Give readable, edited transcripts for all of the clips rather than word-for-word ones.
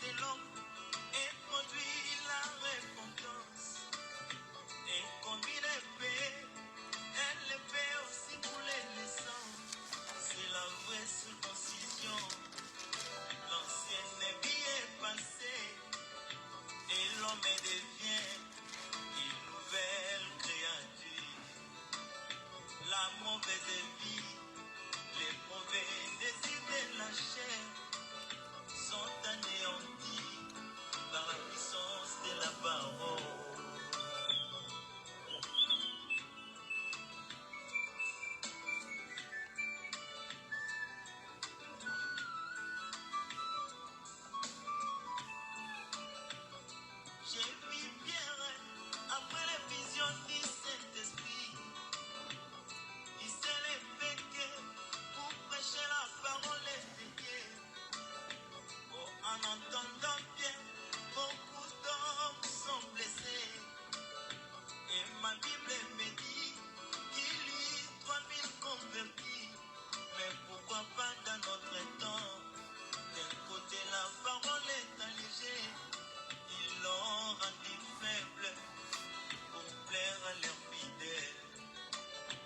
de l'homme et produit la récompense. Et comme il est paix, elle est paix aussi pour les sangs. C'est la vraie circoncision. L'ancienne vie est passée et l'homme devient une nouvelle créature. La mauvaise vie, les mauvais désirs de la chair sont anéantis par la puissance de la parole. J'ai vu Pierre après les visions du Saint-Esprit. Il s'est levé pour prêcher la parole de Dieu. Oh, en entendant bien, beaucoup d'hommes sont blessés. Et ma Bible me dit qu'il y a 3000 convertis. Mais pourquoi pas dans notre temps? D'un côté, la parole est allégée. Ils l'ont rendu faible pour plaire à leurs fidèles.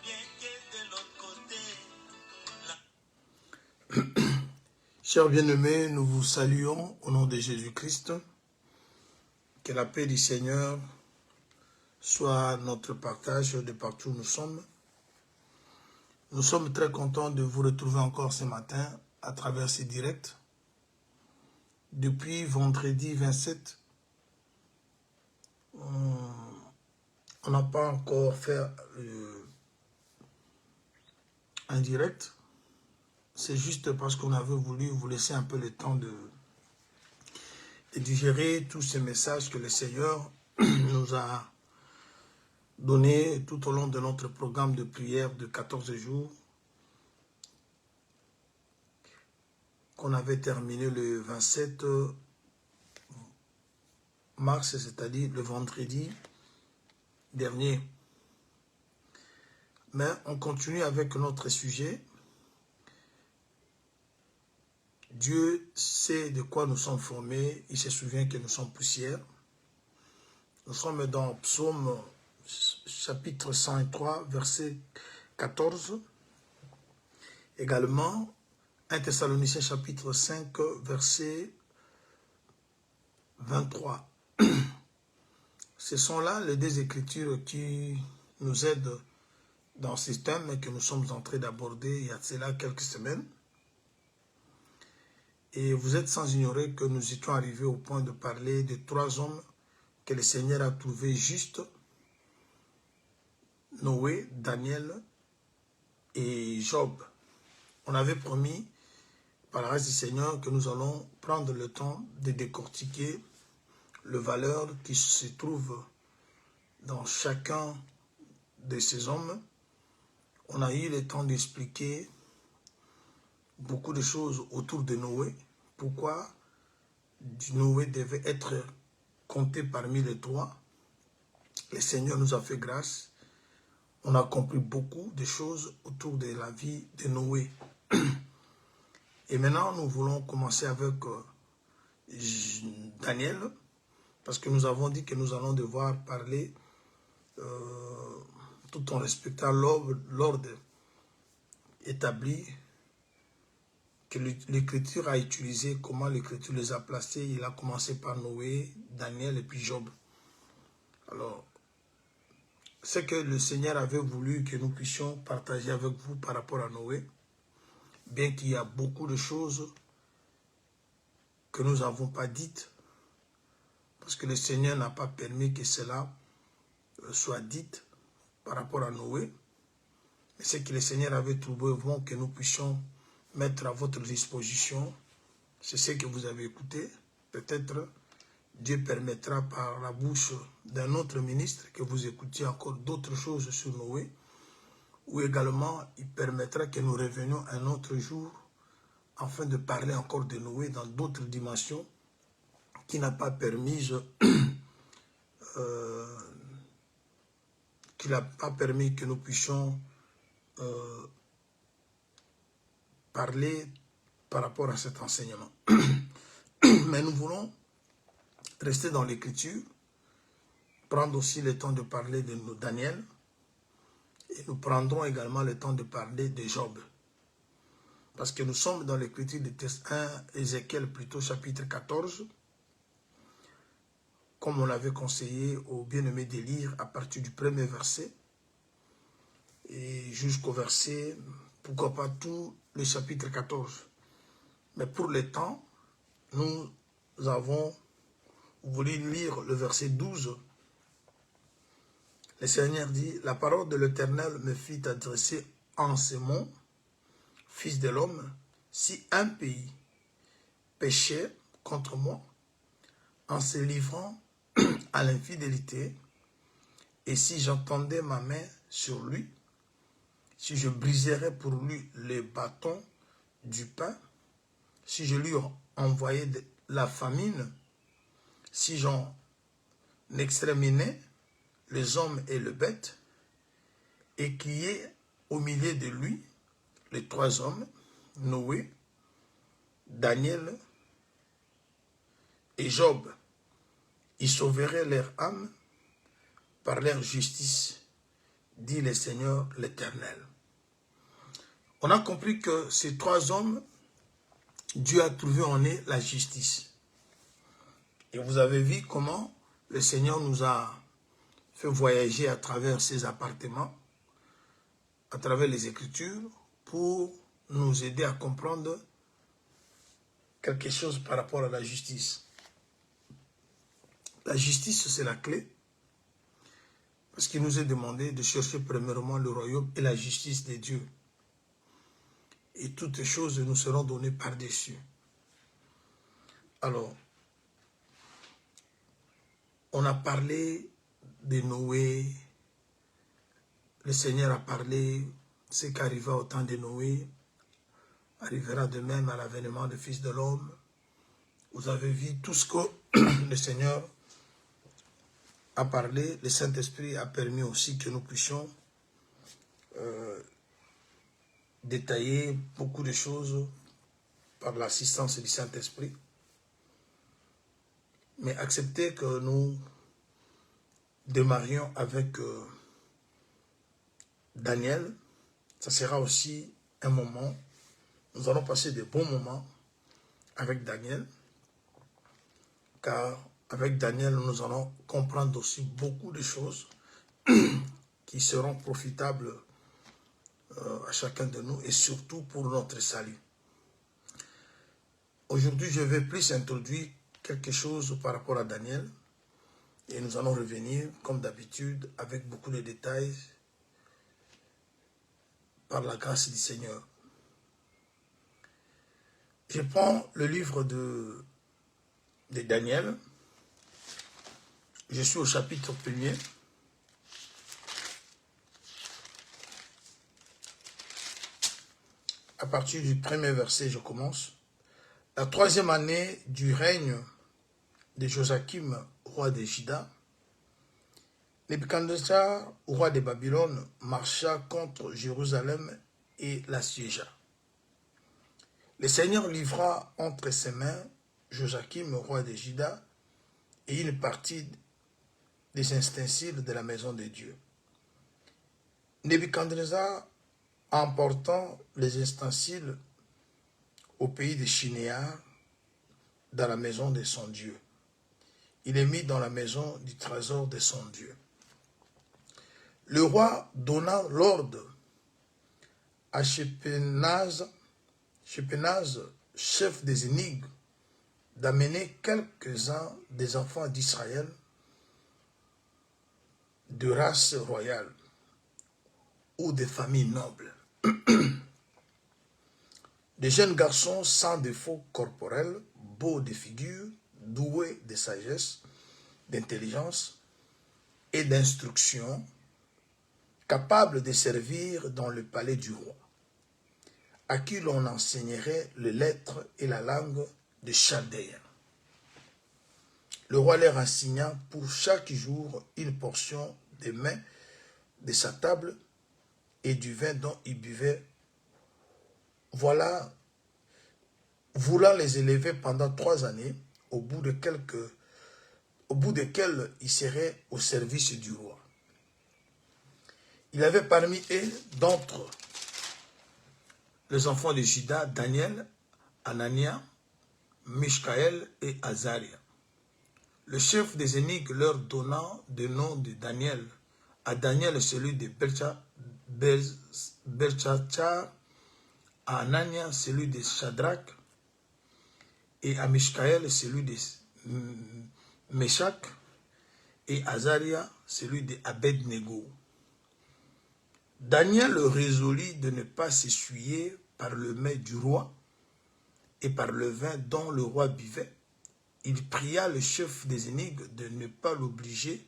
Bien que de l'autre côté, Chers bien-aimés, nous vous saluons au nom de Jésus-Christ. Que la paix du Seigneur soit notre partage de partout où nous sommes. Nous sommes très contents de vous retrouver encore ce matin à travers ces directs. Depuis vendredi 27, on n'a pas encore fait un direct. C'est juste parce qu'on avait voulu vous laisser un peu le temps de digérer tous ces messages que le Seigneur nous a donnés tout au long de notre programme de prière de 14 jours qu'on avait terminé le 27 mars, c'est-à-dire le vendredi dernier. Mais on continue avec notre sujet. Dieu sait de quoi nous sommes formés, il se souvient que nous sommes poussière. Nous sommes dans Psaume chapitre 103, verset 14. Également, 1 Thessaloniciens chapitre 5, verset 23. Ce sont là les deux écritures qui nous aident dans ce thème que nous sommes en train d'aborder il y a cela quelques semaines. Et vous êtes sans ignorer que nous étions arrivés au point de parler de 3 hommes que le Seigneur a trouvés justes: Noé, Daniel et Job. On avait promis, par la grâce du Seigneur, que nous allons prendre le temps de décortiquer les valeurs qui se trouvent dans chacun de ces hommes. On a eu le temps d'expliquer beaucoup de choses autour de Noé. Pourquoi Noé devait être compté parmi les 3. Le Seigneur nous a fait grâce. On a compris beaucoup de choses autour de la vie de Noé. Et maintenant, nous voulons commencer avec Daniel, parce que nous avons dit que nous allons devoir parler tout en respectant l'ordre établi que l'Écriture a utilisé, comment l'Écriture les a placés. Il a commencé par Noé, Daniel et puis Job. Alors, ce que le Seigneur avait voulu que nous puissions partager avec vous par rapport à Noé, bien qu'il y a beaucoup de choses que nous n'avons pas dites, parce que le Seigneur n'a pas permis que cela soit dit par rapport à Noé. Mais ce que le Seigneur avait trouvé bon que nous puissions mettre à votre disposition, c'est ce que vous avez écouté. Peut-être Dieu permettra par la bouche d'un autre ministre que vous écoutiez encore d'autres choses sur Noé, ou également il permettra que nous revenions un autre jour afin de parler encore de Noé dans d'autres dimensions qui n'a pas permis que nous puissions parler par rapport à cet enseignement. Mais nous voulons rester dans l'écriture, prendre aussi le temps de parler de Daniel, et nous prendrons également le temps de parler de Job. Parce que nous sommes dans l'écriture de 1 Ézéchiel, plutôt chapitre 14, comme on l'avait conseillé aux bien-aimés de lire à partir du premier verset, et jusqu'au verset, pourquoi pas tout le chapitre 14. Mais pour le temps, nous avons voulu lire le verset 12. Le Seigneur dit, « La parole de l'Éternel me fit adresser en ces mots, Fils de l'homme, si un pays péchait contre moi, en se livrant à l'infidélité, et si j'entendais ma main sur lui, si je briserais pour lui les bâtons du pain, si je lui envoyais de la famine, si j'en exterminais les hommes et les bêtes, et qu'il y ait au milieu de lui les 3 hommes, Noé, Daniel et Job, ils sauveraient leur âme par leur justice, dit le Seigneur l'Éternel. » On a compris que ces 3 hommes, Dieu a trouvé en eux la justice. Et vous avez vu comment le Seigneur nous a fait voyager à travers ses appartements, à travers les Écritures, pour nous aider à comprendre quelque chose par rapport à la justice. La justice, c'est la clé, parce qu'il nous est demandé de chercher premièrement le royaume et la justice de Dieu. Et toutes choses nous seront données par-dessus. Alors, on a parlé de Noé, le Seigneur a parlé, ce qui arriva au temps de Noé, arrivera de même à l'avènement du Fils de l'homme. Vous avez vu tout ce que le Seigneur a parlé. Le Saint-Esprit a permis aussi que nous puissions détailler beaucoup de choses par l'assistance du Saint-Esprit. Mais acceptez que nous démarrions avec Daniel. Ça sera aussi un moment. Nous allons passer de bons moments avec Daniel. Car avec Daniel, nous allons comprendre aussi beaucoup de choses qui seront profitables à chacun de nous et surtout pour notre salut. Aujourd'hui, je vais plus introduire quelque chose par rapport à Daniel et nous allons revenir, comme d'habitude, avec beaucoup de détails par la grâce du Seigneur. Je prends le livre de Daniel. Je suis au chapitre 1er. À partir du premier verset, je commence. La 3e année du règne de Joachim, roi de Juda, Nebuchadnezzar, roi de Babylone, marcha contre Jérusalem et l'assiégea. Le Seigneur livra entre ses mains Joachim, roi de Juda, et une partie des ustensiles de la maison de Dieu. Nebuchadnezzar, emportant les ustensiles au pays de Shinéar, dans la maison de son Dieu. Il est mis dans la maison du trésor de son Dieu. Le roi donna l'ordre à Shpenaz, chef des énigmes, d'amener quelques-uns des enfants d'Israël de race royale ou de famille noble. Des jeunes garçons sans défaut corporel, beaux de figure, doués de sagesse, d'intelligence et d'instruction, capables de servir dans le palais du roi, à qui l'on enseignerait les lettres et la langue de Chaldéen. Le roi leur enseigna pour chaque jour une portion des mets de sa table et du vin dont il buvait. Voilà voulant les élever pendant 3 années, au bout desquelles ils seraient au service du roi. Il avait parmi eux, d'entre les enfants de Juda, Daniel, Anania, Mishkaël et Azaria. Le chef des énigmes leur donnant le nom de Daniel, à Daniel celui de Belchatsar, à Anania celui de Shadrach, et à Mishkaël celui de Meshach, et Azaria celui de Abednego. Daniel résolut de ne pas s'essuyer par le mets du roi et par le vin dont le roi buvait. Il pria le chef des énigmes de ne pas l'obliger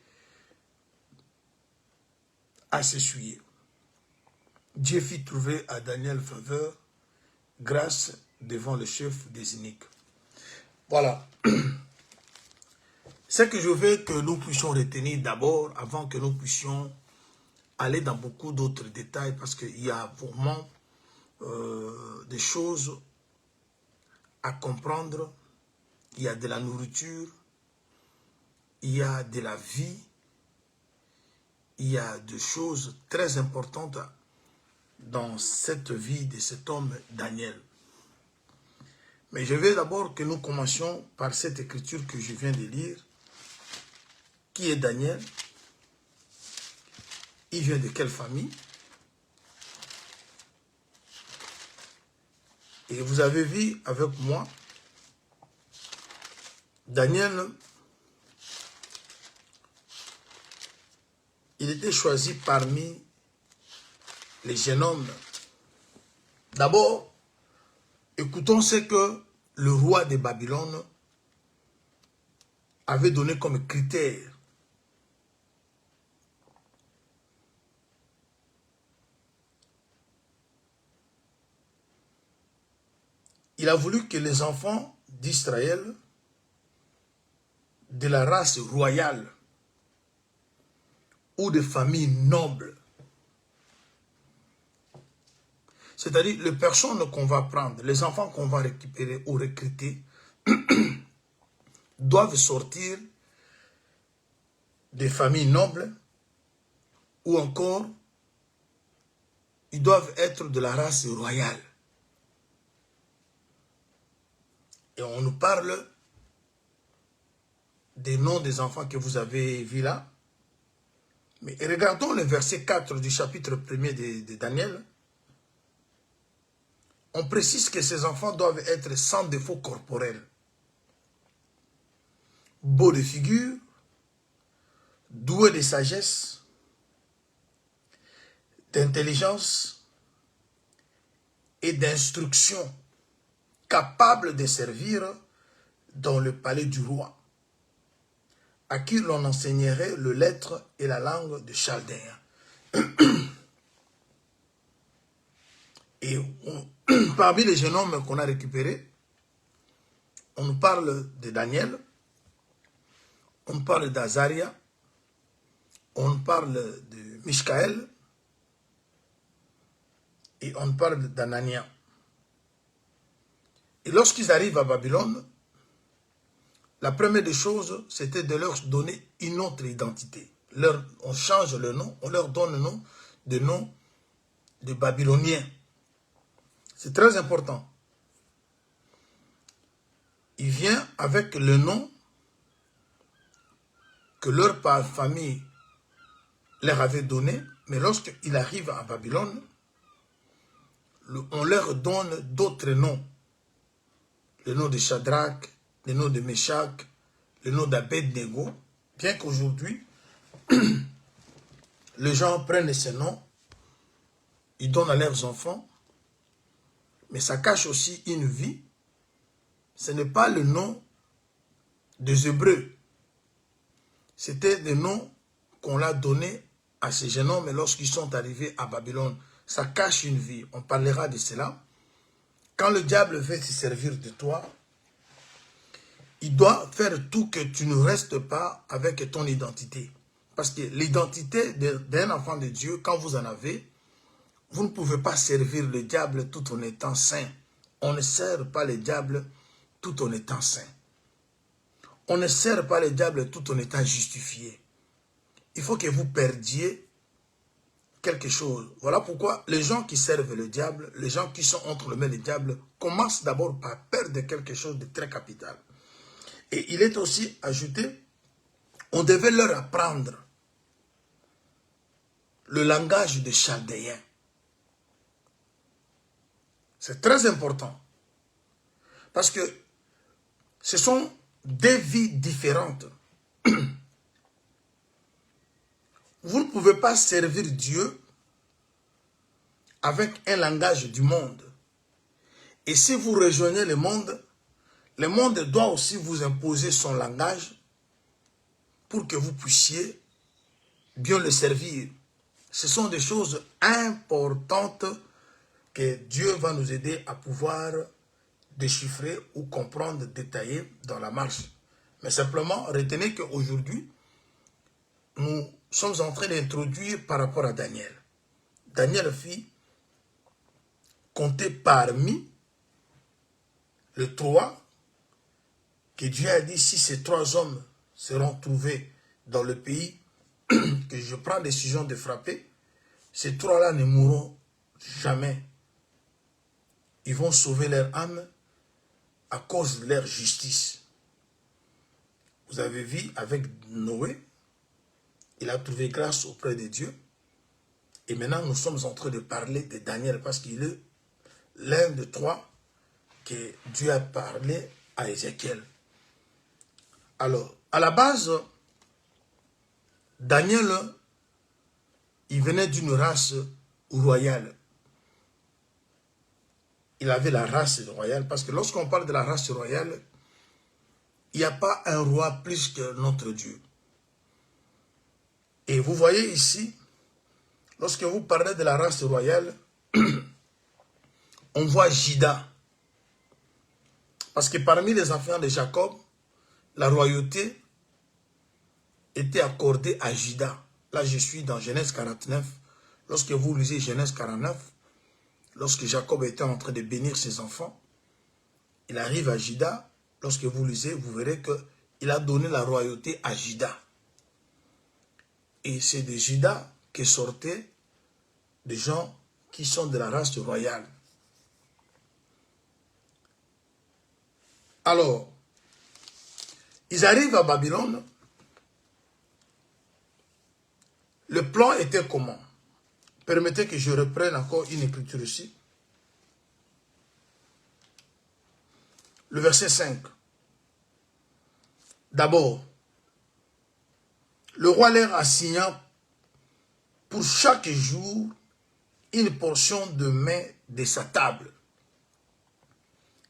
à s'essuyer. Dieu fit trouver à Daniel faveur, grâce devant le chef des énigmes. Voilà. Ce que je veux que nous puissions retenir d'abord, avant que nous puissions aller dans beaucoup d'autres détails, parce qu'il y a vraiment des choses à comprendre. Il y a de la nourriture, il y a de la vie, il y a des choses très importantes dans cette vie de cet homme Daniel. Mais je veux d'abord que nous commencions par cette écriture que je viens de lire. Qui est Daniel? Il vient de quelle famille? Et vous avez vu avec moi, Daniel, il était choisi parmi les jeunes hommes. D'abord, écoutons ce que le roi de Babylone avait donné comme critère. Il a voulu que les enfants d'Israël, de la race royale ou de familles nobles, c'est-à-dire les personnes qu'on va prendre, les enfants qu'on va récupérer ou recruter, doivent sortir des familles nobles ou encore ils doivent être de la race royale. Et on nous parle des noms des enfants que vous avez vus là. Mais regardons le verset 4 du chapitre 1er de Daniel. On précise que ces enfants doivent être sans défaut corporel, beaux de figure, doués de sagesse, d'intelligence et d'instruction, capables de servir dans le palais du roi, à qui l'on enseignerait le lettre et la langue de Chaldéen. Et parmi les jeunes hommes qu'on a récupérés, on nous parle de Daniel, on nous parle d'Azaria, on nous parle de Mishkaël et on nous parle d'Anania. Et lorsqu'ils arrivent à Babylone, la première des choses, c'était de leur donner une autre identité. On change le nom, on leur donne le nom de Babyloniens. C'est très important. Il vient avec le nom que leur famille leur avait donné, mais lorsqu'ils arrivent à Babylone, on leur donne d'autres noms. Le nom de Shadrach, le nom de Meshach, le nom d'Abednego, bien qu'aujourd'hui, les gens prennent ces noms, ils donnent à leurs enfants, mais ça cache aussi une vie. Ce n'est pas le nom des Hébreux. C'était le nom qu'on l'a donné à ces jeunes hommes lorsqu'ils sont arrivés à Babylone. Ça cache une vie. On parlera de cela. Quand le diable veut se servir de toi, il doit faire tout que tu ne restes pas avec ton identité. Parce que l'identité d'un enfant de Dieu, quand vous en avez, vous ne pouvez pas servir le diable tout en étant saint, On ne sert pas le diable tout en étant saint. On ne sert pas le diable tout en étant justifié. Il faut que vous perdiez quelque chose. Voilà pourquoi les gens qui servent le diable, les gens qui sont entre les mains du diable, commencent d'abord par perdre quelque chose de très capital. Et il est aussi ajouté, on devait leur apprendre le langage des Chaldéens. C'est très important. Parce que ce sont des vies différentes. Vous ne pouvez pas servir Dieu avec un langage du monde. Et si vous rejoignez le monde doit aussi vous imposer son langage pour que vous puissiez bien le servir. Ce sont des choses importantes que Dieu va nous aider à pouvoir déchiffrer ou comprendre, détailler dans la marche. Mais simplement, retenez qu'aujourd'hui, nous sommes en train d'introduire par rapport à Daniel. Daniel fit compter parmi les 3 que Dieu a dit, si ces 3 hommes seront trouvés dans le pays que je prends décision de frapper, ces 3-là ne mourront jamais. Ils vont sauver leur âme à cause de leur justice. Vous avez vu avec Noé, il a trouvé grâce auprès de Dieu. Et maintenant, nous sommes en train de parler de Daniel parce qu'il est l'un des 3 que Dieu a parlé à Ézéchiel. Alors, à la base, Daniel, il venait d'une race royale. Il avait la race royale parce que lorsqu'on parle de la race royale, il n'y a pas un roi plus que notre Dieu. Et vous voyez ici, lorsque vous parlez de la race royale, on voit Juda. Parce que parmi les enfants de Jacob, la royauté était accordée à Juda. Là, je suis dans Genèse 49. Lorsque vous lisez Genèse 49, lorsque Jacob était en train de bénir ses enfants, il arrive à Juda. Lorsque vous lisez, vous verrez qu'il a donné la royauté à Juda. Et c'est de Juda que sortaient des gens qui sont de la race royale. Alors, ils arrivent à Babylone. Le plan était comment? Permettez que je reprenne encore une écriture ici. Le verset 5. D'abord, le roi leur assigna pour chaque jour une portion de mets de sa table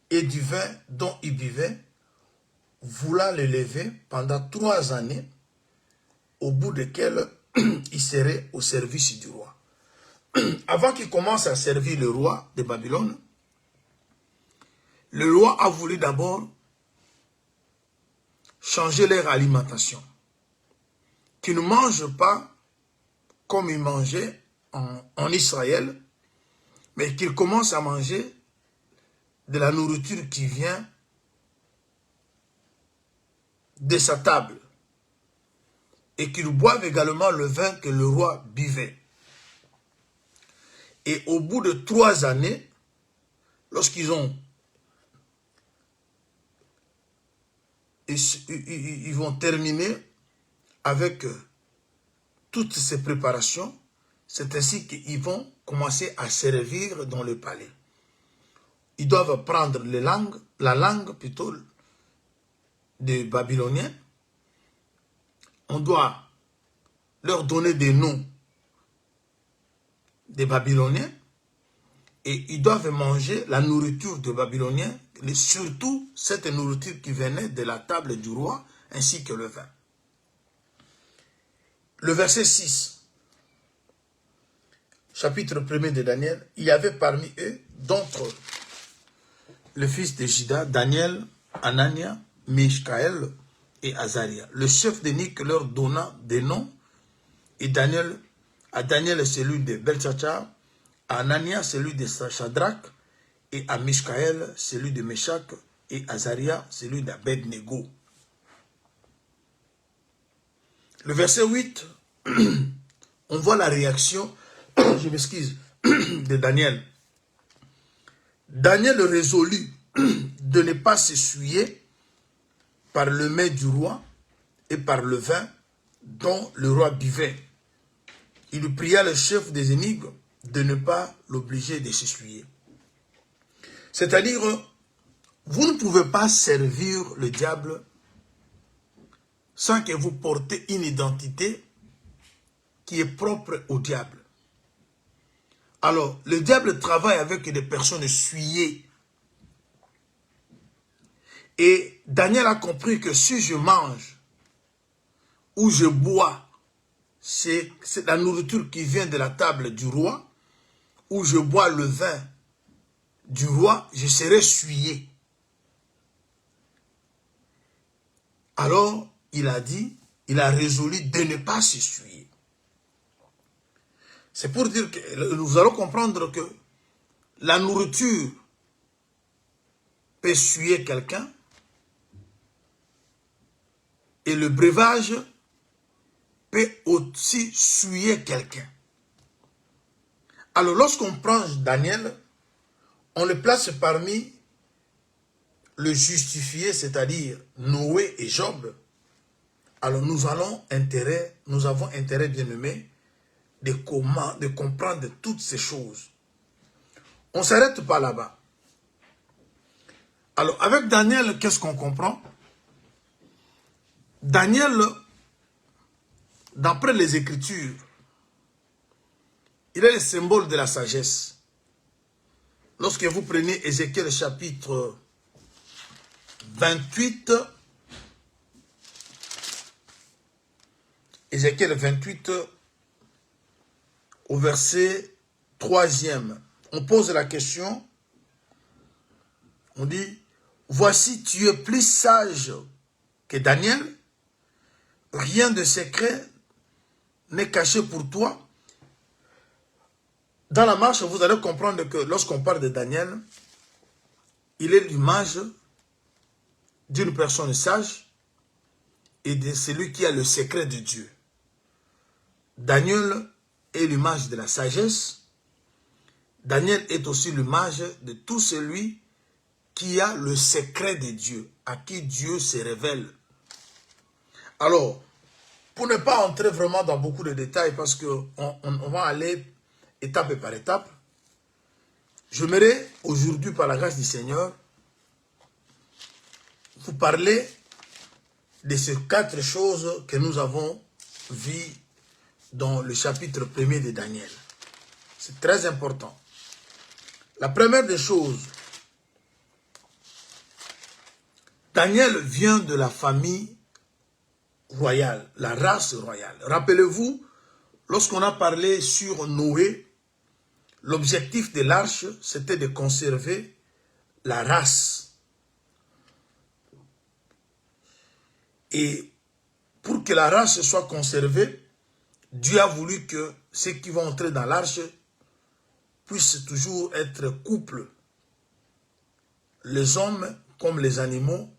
et du vin dont il buvait, voulant le lever pendant 3 années, au bout desquelles il serait au service du roi. Avant qu'il commence à servir le roi de Babylone, le roi a voulu d'abord changer leur alimentation. Qu'ils ne mangent pas comme ils mangeaient en Israël, mais qu'ils commencent à manger de la nourriture qui vient de sa table. Et qu'ils boivent également le vin que le roi buvait. Et au bout de 3 années, lorsqu'ils vont terminer avec toutes ces préparations, c'est ainsi qu'ils vont commencer à servir dans le palais. Ils doivent prendre la langue plutôt des Babyloniens. On doit leur donner des noms des Babyloniens et ils doivent manger la nourriture des Babyloniens, et surtout cette nourriture qui venait de la table du roi ainsi que le vin. Le verset 6, chapitre 1er de Daniel, il y avait parmi eux, d'entre le fils de Juda, Daniel, Anania, Mishkaël et Azaria. Le chef d'Énike leur donna des noms, et à Daniel celui de Beltshachar, à Anania celui de Shadrach, et à Mishkaël, celui de Meshach, et Azaria, celui d'Abed-Nego. Le verset 8, on voit la réaction, je m'excuse, de Daniel. Daniel résolut de ne pas s'essuyer par le mets du roi et par le vin dont le roi buvait. Il pria le chef des énigmes de ne pas l'obliger de s'essuyer. C'est-à-dire, vous ne pouvez pas servir le diable sans que vous portez une identité qui est propre au diable. Alors, le diable travaille avec des personnes souillées. Et Daniel a compris que si je mange ou je bois, c'est la nourriture qui vient de la table du roi, ou je bois le vin du roi, je serai souillé. Alors, il a résolu de ne pas s'essuyer. C'est pour dire que nous allons comprendre que la nourriture peut souiller quelqu'un et le breuvage peut aussi souiller quelqu'un. Alors, lorsqu'on prend Daniel, on le place parmi le justifié, c'est-à-dire Noé et Job. Alors, nous avons intérêt, bien aimé, de comprendre toutes ces choses. On ne s'arrête pas là-bas. Alors, avec Daniel, qu'est-ce qu'on comprend? Daniel, d'après les Écritures, il est le symbole de la sagesse. Lorsque vous prenez Ézéchiel chapitre 28, Ézéchiel 28, au verset 3e, on pose la question, on dit, voici tu es plus sage que Daniel, rien de secret n'est caché pour toi. Dans la marche, vous allez comprendre que lorsqu'on parle de Daniel, il est l'image d'une personne sage et de celui qui a le secret de Dieu. Daniel est l'image de la sagesse. Daniel est aussi l'image de tout celui qui a le secret de Dieu, à qui Dieu se révèle. Alors, pour ne pas entrer vraiment dans beaucoup de détails, parce qu'on va aller étape par étape, j'aimerais aujourd'hui, par la grâce du Seigneur, vous parler de ces 4 choses que nous avons vues dans le chapitre 1er de Daniel. C'est très important. La première des choses, Daniel vient de la famille royale, la race royale. Rappelez-vous, lorsqu'on a parlé sur Noé, l'objectif de l'arche, c'était de conserver la race. Et pour que la race soit conservée, Dieu a voulu que ceux qui vont entrer dans l'arche puissent toujours être couple. Les hommes comme les animaux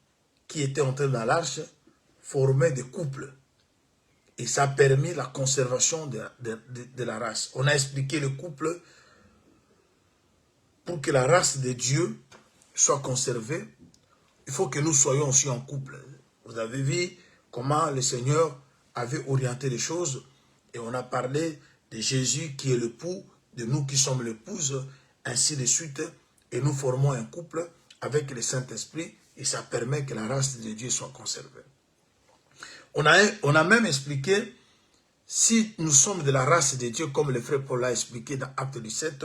qui étaient entrés dans l'arche formaient des couples. Et ça a permis la conservation de la race. On a expliqué le couple pour que la race de Dieu soit conservée. Il faut que nous soyons aussi en couple. Vous avez vu comment le Seigneur avait orienté les choses. Et on a parlé de Jésus qui est l'époux, de nous qui sommes l'épouse, ainsi de suite. Et nous formons un couple avec le Saint-Esprit. Et ça permet que la race de Dieu soit conservée. On a même expliqué, si nous sommes de la race de Dieu, comme le frère Paul l'a expliqué dans Acte 17,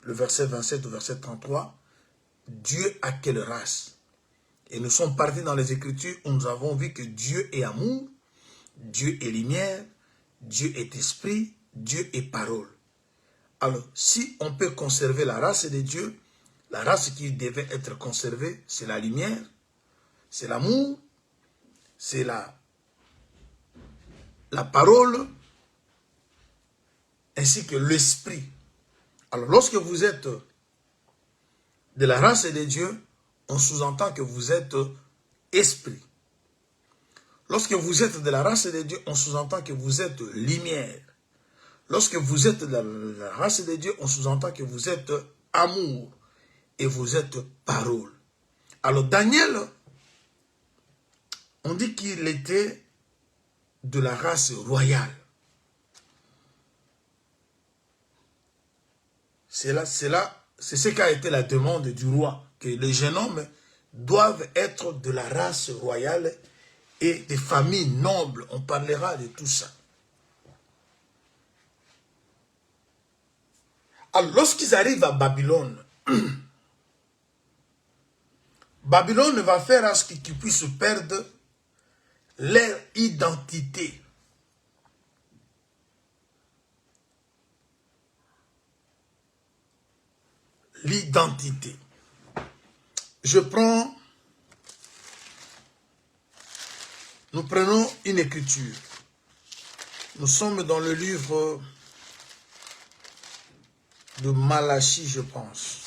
le verset 27 au verset 33, Dieu a quelle race? Et nous sommes partis dans les Écritures où nous avons vu que Dieu est amour, Dieu est lumière, Dieu est esprit, Dieu est parole. Alors, si on peut conserver la race de Dieu, la race qui devait être conservée, c'est la lumière, c'est l'amour, c'est la parole, ainsi que l'esprit. Alors, lorsque vous êtes de la race de Dieu, on sous-entend que vous êtes esprit. Lorsque vous êtes de la race de Dieu, on sous-entend que vous êtes lumière. Lorsque vous êtes de la race de Dieu, on sous-entend que vous êtes amour et vous êtes parole. Alors Daniel, on dit qu'il était de la race royale. C'est ce qu'a été la demande du roi, que les jeunes hommes doivent être de la race royale et des familles nobles. On parlera de tout ça. Alors, lorsqu'ils arrivent à Babylone, Babylone va faire à ce qu'ils puissent perdre leur identité. L'identité. Nous prenons une écriture. Nous sommes dans le livre de Malachie, je pense.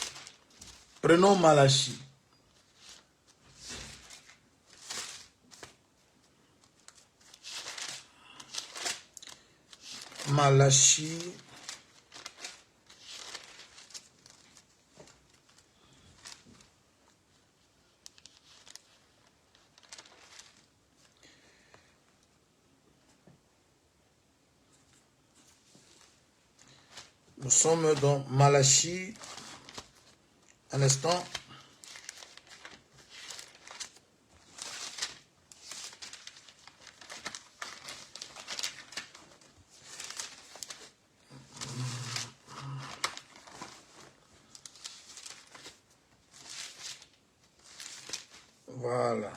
Prenons Malachie. Malachie. Nous sommes dans Malachie. Un instant. Voilà.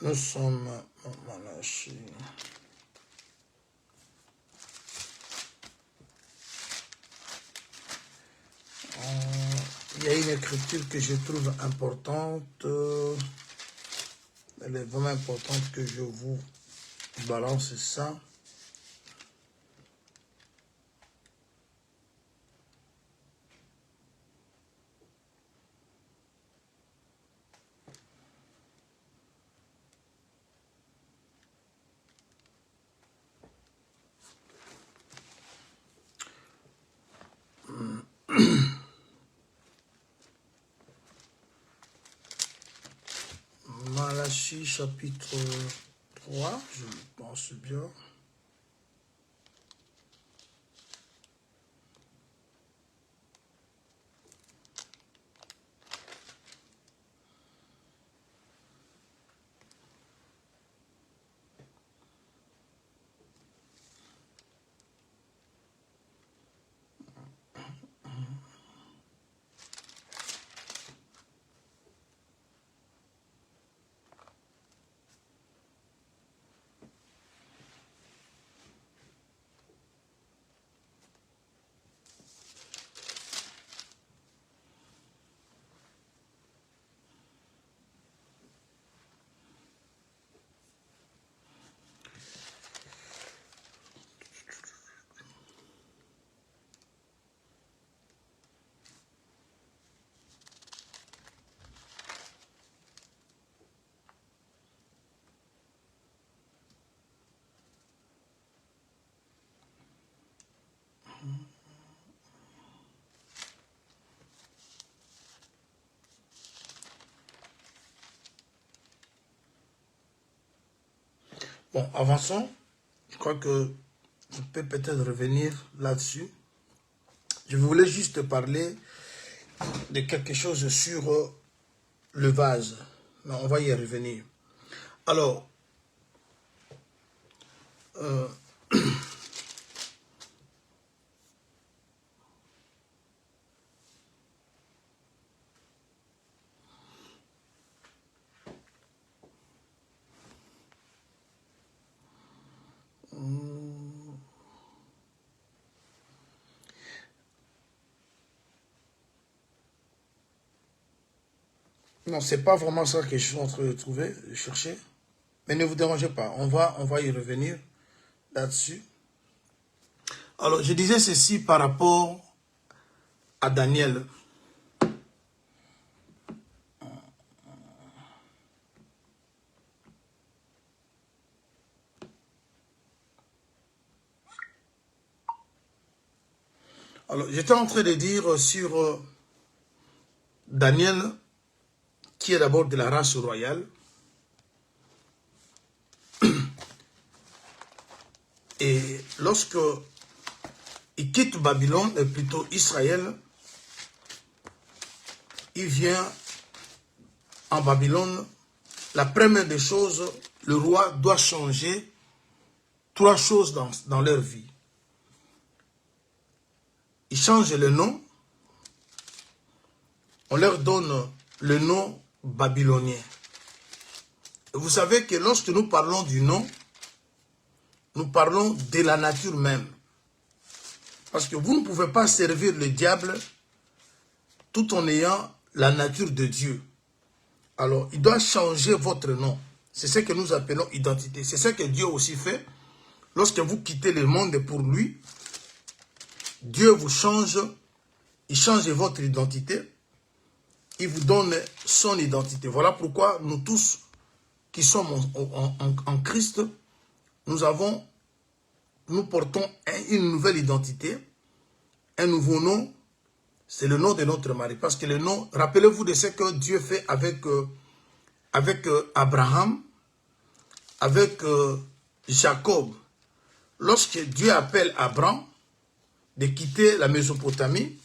Nous sommes en Malachie. Il y a une écriture que je trouve importante. Elle est vraiment importante que je vous balance ça. Malachie chapitre 3, je pense bien. Bon, avançons. Je crois que je peux peut-être revenir là-dessus. Je voulais juste parler de quelque chose sur le vase. Mais on va y revenir. Alors, Non, c'est pas vraiment ça que je suis en train de trouver, de chercher. Mais ne vous dérangez pas, on va y revenir là-dessus. Alors, je disais ceci par rapport à Daniel. Alors, j'étais en train de dire sur Daniel, qui est d'abord de la race royale. Et lorsque il quitte Babylone, et plutôt Israël, il vient en Babylone. La première des choses, le roi doit changer 3 choses dans leur vie. Il change le nom. On leur donne le nom babylonien. Et vous savez que lorsque nous parlons du nom, nous parlons de la nature même. Parce que vous ne pouvez pas servir le diable tout en ayant la nature de Dieu. Alors, il doit changer votre nom. C'est ce que nous appelons identité. C'est ce que Dieu aussi fait. Lorsque vous quittez le monde pour lui, Dieu vous change, il change votre identité, il vous donne son identité. Voilà pourquoi nous tous qui sommes en Christ, nous portons une nouvelle identité, un nouveau nom, c'est le nom de notre mari. Parce que le nom, rappelez-vous de ce que Dieu fait avec Abraham, avec Jacob. Lorsque Dieu appelle Abraham de quitter la Mésopotamie,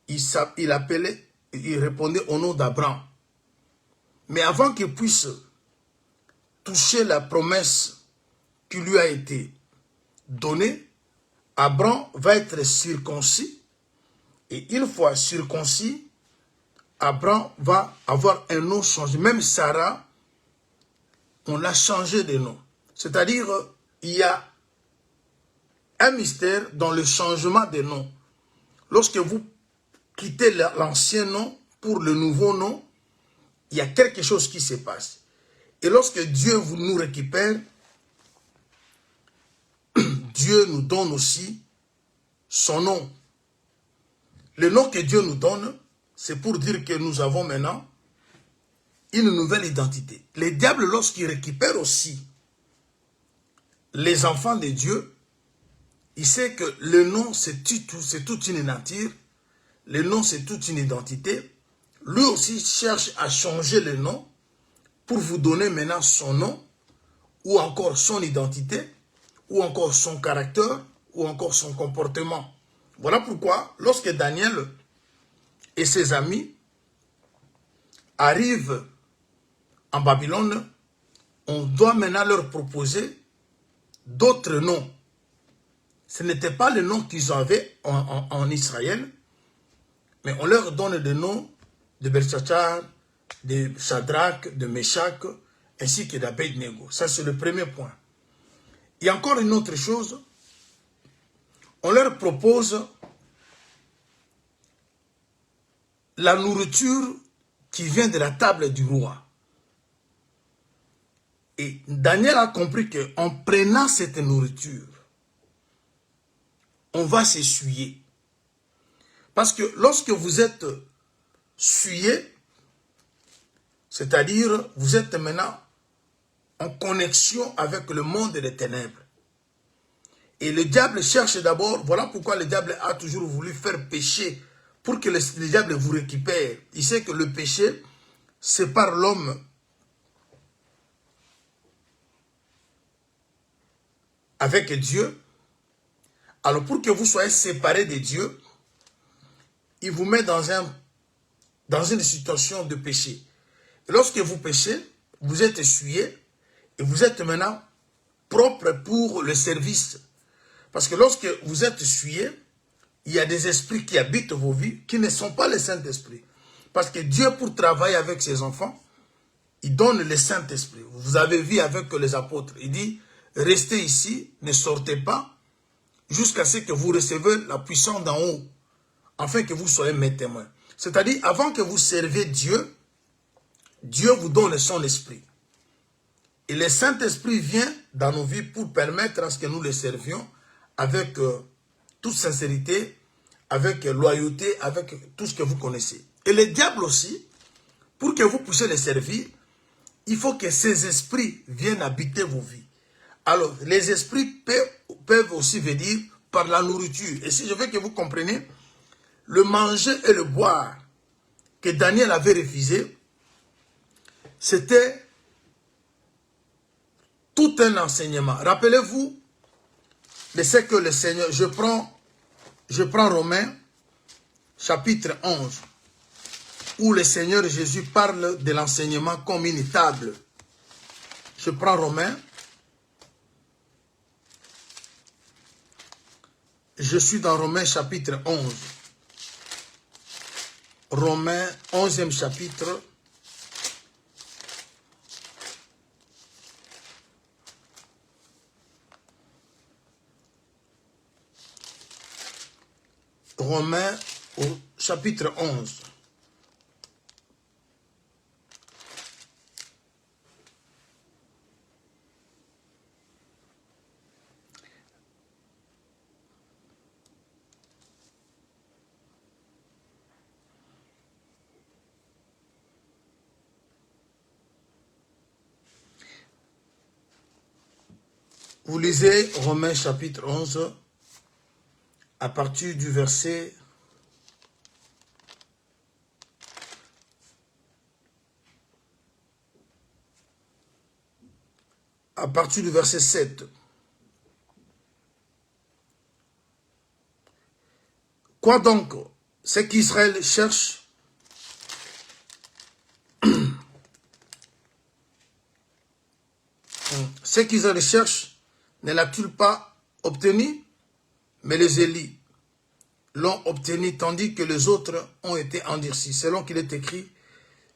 il répondait au nom d'Abraham. Mais avant qu'il puisse toucher la promesse qui lui a été donnée, Abraham va être circoncis. Et une fois circoncis, Abraham va avoir un nom changé. Même Sarah, on l'a changé de nom. C'est-à-dire, il y a un mystère dans le changement des noms. Lorsque vous quittez l'ancien nom pour le nouveau nom, il y a quelque chose qui se passe. Et lorsque Dieu nous récupère, Dieu nous donne aussi son nom. Le nom que Dieu nous donne, c'est pour dire que nous avons maintenant une nouvelle identité. Le diable, lorsqu'il récupère aussi les enfants de Dieu, il sait que le nom, c'est toute une nature. Le nom, c'est toute une identité. Lui aussi cherche à changer le nom pour vous donner maintenant son nom, ou encore son identité, ou encore son caractère, ou encore son comportement. Voilà pourquoi, lorsque Daniel et ses amis arrivent en Babylone, on doit maintenant leur proposer d'autres noms. Ce n'était pas le nom qu'ils avaient en Israël, mais on leur donne des noms de Belshachar, de Shadrach, de Meshach, ainsi que d'Abednego. Ça, c'est le premier point. Il y a encore une autre chose. On leur propose la nourriture qui vient de la table du roi. Et Daniel a compris qu'en prenant cette nourriture, on va s'essuyer. Parce que lorsque vous êtes souillé, c'est-à-dire vous êtes maintenant en connexion avec le monde des ténèbres. Et le diable cherche d'abord, voilà pourquoi le diable a toujours voulu faire pécher, pour que le diable vous récupère. Il sait que le péché sépare l'homme avec Dieu. Alors pour que vous soyez séparés de Dieu, il vous met dans une situation de péché. Et lorsque vous péchez, vous êtes essuyé et vous êtes maintenant propre pour le service. Parce que lorsque vous êtes essuyé, il y a des esprits qui habitent vos vies qui ne sont pas les Saint-Esprit. Parce que Dieu, pour travailler avec ses enfants, il donne le Saint-Esprit. Vous avez vu avec les apôtres, il dit, restez ici, ne sortez pas, jusqu'à ce que vous recevez la puissance d'en haut, afin que vous soyez mes témoins. C'est-à-dire, avant que vous serviez Dieu, Dieu vous donne son esprit. Et le Saint-Esprit vient dans nos vies pour permettre à ce que nous le servions avec toute sincérité, avec loyauté, avec tout ce que vous connaissez. Et le diable aussi, pour que vous puissiez le servir, il faut que ces esprits viennent habiter vos vies. Alors, les esprits peuvent aussi venir par la nourriture. Et si je veux que vous compreniez, le manger et le boire que Daniel avait refusé, c'était tout un enseignement. Rappelez-vous de ce que le Seigneur... Je prends Romains, chapitre 11, où le Seigneur Jésus parle de l'enseignement comme une table. Je prends Romains. Je suis dans Romains, chapitre 11. Romains, 11e chapitre. Romains, au chapitre 11. Vous lisez Romains chapitre 11 à partir du verset à partir du verset 7. Quoi donc? Ce qu'Israël cherche, ce qu'Israël cherche, ne l'a-t-il pas obtenu? Mais les Élis l'ont obtenu tandis que les autres ont été endurcis. Selon qu'il est écrit,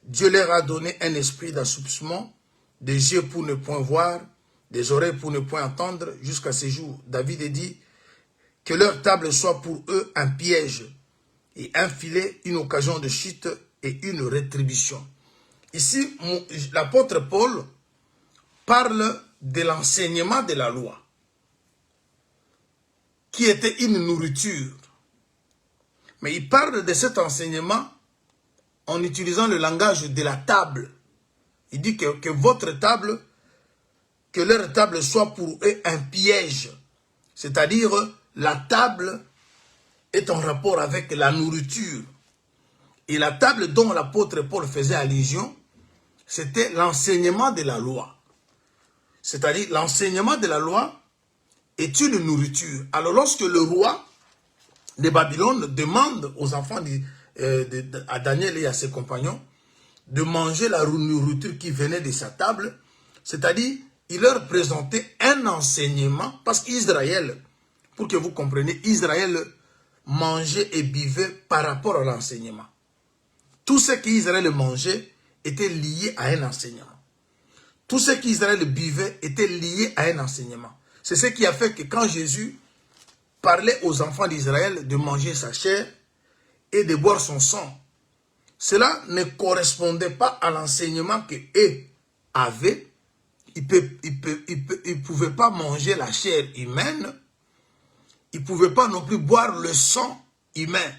Dieu leur a donné un esprit d'assoupissement, des yeux pour ne point voir, des oreilles pour ne point entendre, jusqu'à ce jour. David a dit que leur table soit pour eux un piège et un filet, une occasion de chute et une rétribution. Ici, l'apôtre Paul parle de l'enseignement de la loi, qui était une nourriture. Mais il parle de cet enseignement en utilisant le langage de la table. Il dit que votre table, que leur table soit pour eux un piège. C'est-à-dire, la table est en rapport avec la nourriture. Et la table dont l'apôtre Paul faisait allusion, c'était l'enseignement de la loi. C'est-à-dire, l'enseignement de la loi est une nourriture. Alors, lorsque le roi de Babylone demande aux enfants, à Daniel et à ses compagnons, de manger la nourriture qui venait de sa table, c'est-à-dire, il leur présentait un enseignement, parce qu'Israël, pour que vous compreniez, Israël mangeait et buvait par rapport à l'enseignement. Tout ce qu'Israël mangeait était lié à un enseignement. Tout ce qu'Israël buvait était lié à un enseignement. C'est ce qui a fait que quand Jésus parlait aux enfants d'Israël de manger sa chair et de boire son sang, cela ne correspondait pas à l'enseignement qu'eux avaient. Ils ne pouvaient pas manger la chair humaine. Ils ne pouvaient pas non plus boire le sang humain.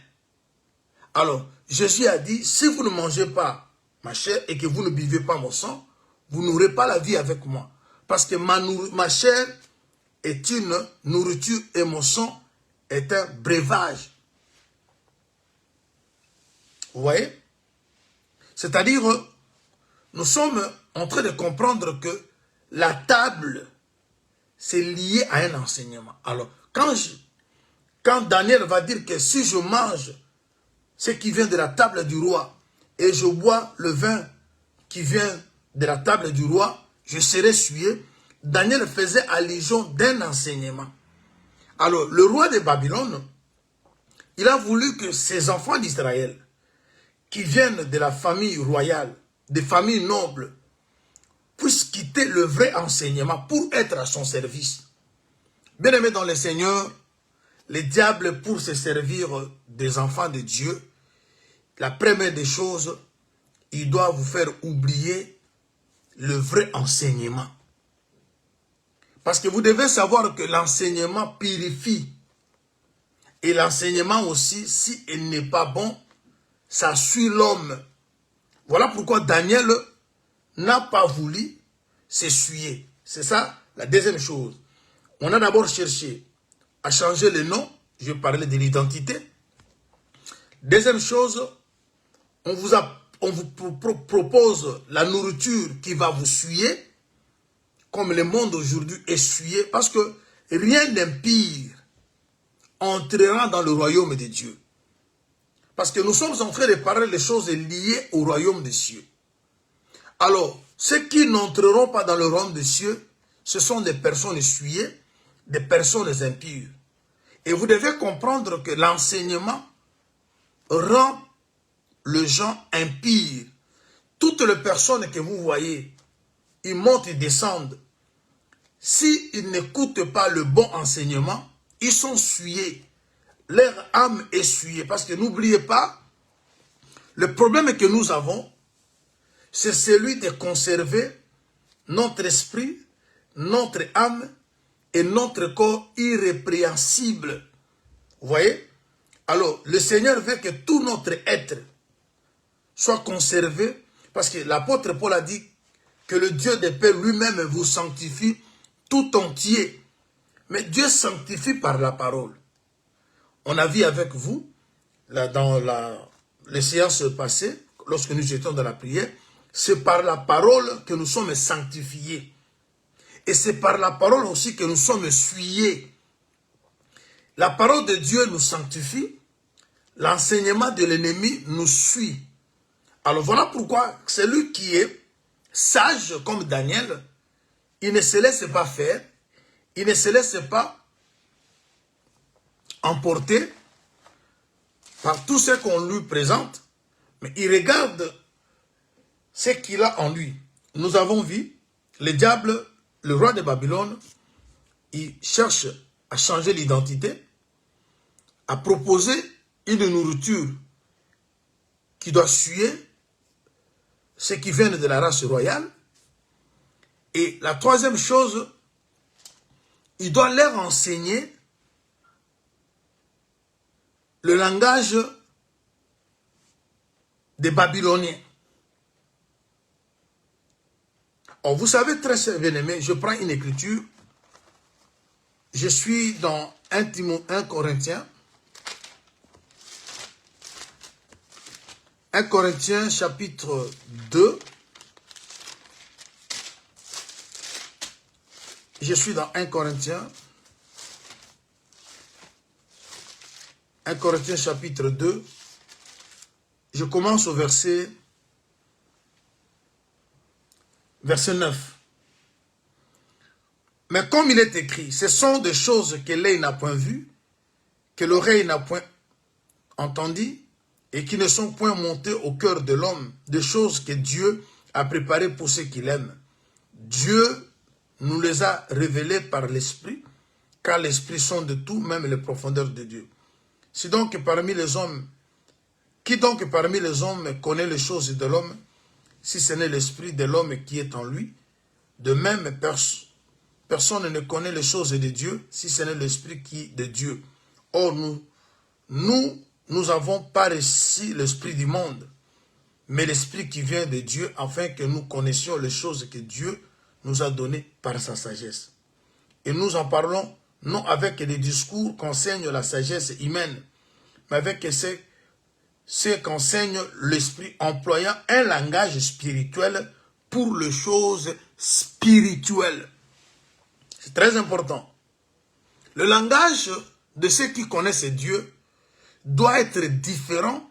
Alors, Jésus a dit, si vous ne mangez pas ma chair et que vous ne buvez pas mon sang, vous n'aurez pas la vie avec moi. Parce que ma chair est une nourriture et mon sang est un breuvage. Vous voyez? C'est-à-dire, nous sommes en train de comprendre que la table, c'est lié à un enseignement. Alors, quand Daniel va dire que si je mange ce qui vient de la table du roi et je bois le vin qui vient de la table du roi, je serai souillé. Daniel faisait allusion d'un enseignement. Alors, le roi de Babylone, il a voulu que ses enfants d'Israël, qui viennent de la famille royale, des familles nobles, puissent quitter le vrai enseignement pour être à son service. Bien-aimés dans le Seigneur, le diable, pour se servir des enfants de Dieu, la première des choses, il doit vous faire oublier le vrai enseignement. Parce que vous devez savoir que l'enseignement purifie. Et l'enseignement aussi, si il n'est pas bon, ça suit l'homme. Voilà pourquoi Daniel n'a pas voulu s'essuyer. C'est ça la deuxième chose. On a d'abord cherché à changer le nom. Je parlais de l'identité. Deuxième chose, on vous propose la nourriture qui va vous suyer, comme le monde aujourd'hui est suyé, parce que rien d'impire entrera dans le royaume de Dieu. Parce que nous sommes en train de parler des choses liées au royaume des cieux. Alors, ceux qui n'entreront pas dans le royaume des cieux, ce sont des personnes souillées, des personnes impures. Et vous devez comprendre que l'enseignement rend les gens impires. Toutes les personnes que vous voyez, ils montent et descendent. S'ils n'écoutent pas le bon enseignement, ils sont souillés. Leur âme est souillée. Parce que n'oubliez pas, le problème que nous avons, c'est celui de conserver notre esprit, notre âme et notre corps irrépréhensible. Vous voyez? Alors, le Seigneur veut que tout notre être soit conservé, parce que l'apôtre Paul a dit que le Dieu des paix lui-même vous sanctifie tout entier. Mais Dieu sanctifie par la parole. On a vu avec vous, là, dans les séances passées, lorsque nous étions dans la prière, c'est par la parole que nous sommes sanctifiés. Et c'est par la parole aussi que nous sommes souillés. La parole de Dieu nous sanctifie, l'enseignement de l'ennemi nous suit. Alors voilà pourquoi celui qui est sage comme Daniel, il ne se laisse pas faire, il ne se laisse pas emporter par tout ce qu'on lui présente, mais il regarde ce qu'il a en lui. Nous avons vu, le diable, le roi de Babylone, il cherche à changer l'identité, à proposer une nourriture qui doit suer ceux qui viennent de la race royale. Et la troisième chose, il doit leur enseigner le langage des Babyloniens. Or, vous savez, très bien aimé, je prends une écriture. Je suis dans 1 Corinthiens. 1 Corinthiens chapitre 2. Je suis dans 1 Corinthiens. 1 Corinthiens chapitre 2. Je commence au verset 9. Mais comme il est écrit, ce sont des choses que l'œil n'a point vues, que l'oreille n'a point entendues, et qui ne sont point montées au cœur de l'homme, des choses que Dieu a préparées pour ceux qui l'aiment. Dieu nous les a révélées par l'Esprit, car l'Esprit sonde tout, même les profondeurs de Dieu. Qui donc parmi les hommes connaît les choses de l'homme, si ce n'est l'esprit de l'homme qui est en lui? De même, personne ne connaît les choses de Dieu, si ce n'est l'esprit qui est de Dieu. Or, nous n'avons pas reçu l'esprit du monde, mais l'esprit qui vient de Dieu, afin que nous connaissions les choses que Dieu nous a données par sa sagesse. Et nous en parlons non avec des discours qu'enseigne la sagesse humaine, mais avec ce qu'enseigne l'esprit, employant un langage spirituel pour les choses spirituelles. C'est très important. Le langage de ceux qui connaissent Dieu doit être différent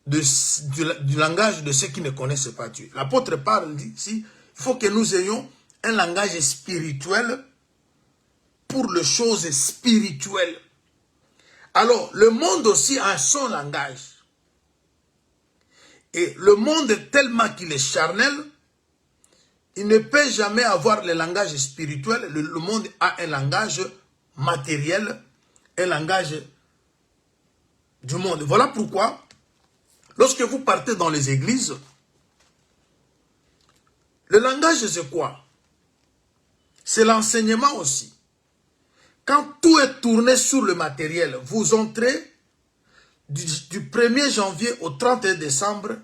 du langage de ceux qui ne connaissent pas Dieu. L'apôtre parle ici, il faut que nous ayons un langage spirituel pour les choses spirituelles. Alors, le monde aussi a son langage. Et le monde, tellement qu'il est charnel, il ne peut jamais avoir le langage spirituel. Le monde a un langage matériel, un langage du monde. Voilà pourquoi, lorsque vous partez dans les églises, le langage c'est quoi? C'est l'enseignement aussi. Quand tout est tourné sur le matériel, vous entrez du 1er janvier au 31 décembre,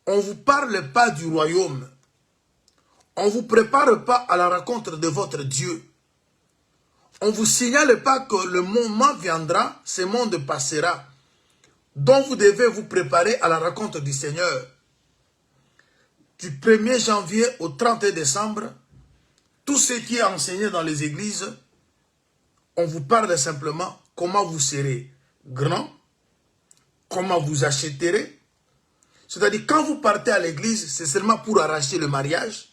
on ne vous parle pas du royaume. On ne vous prépare pas à la rencontre de votre Dieu. On ne vous signale pas que le moment viendra, ce monde passera, dont vous devez vous préparer à la rencontre du Seigneur. Du 1er janvier au 31 décembre, tout ce qui est enseigné dans les églises, on vous parle simplement comment vous serez grand, comment vous achèterez. C'est-à-dire, quand vous partez à l'église, c'est seulement pour arracher le mariage,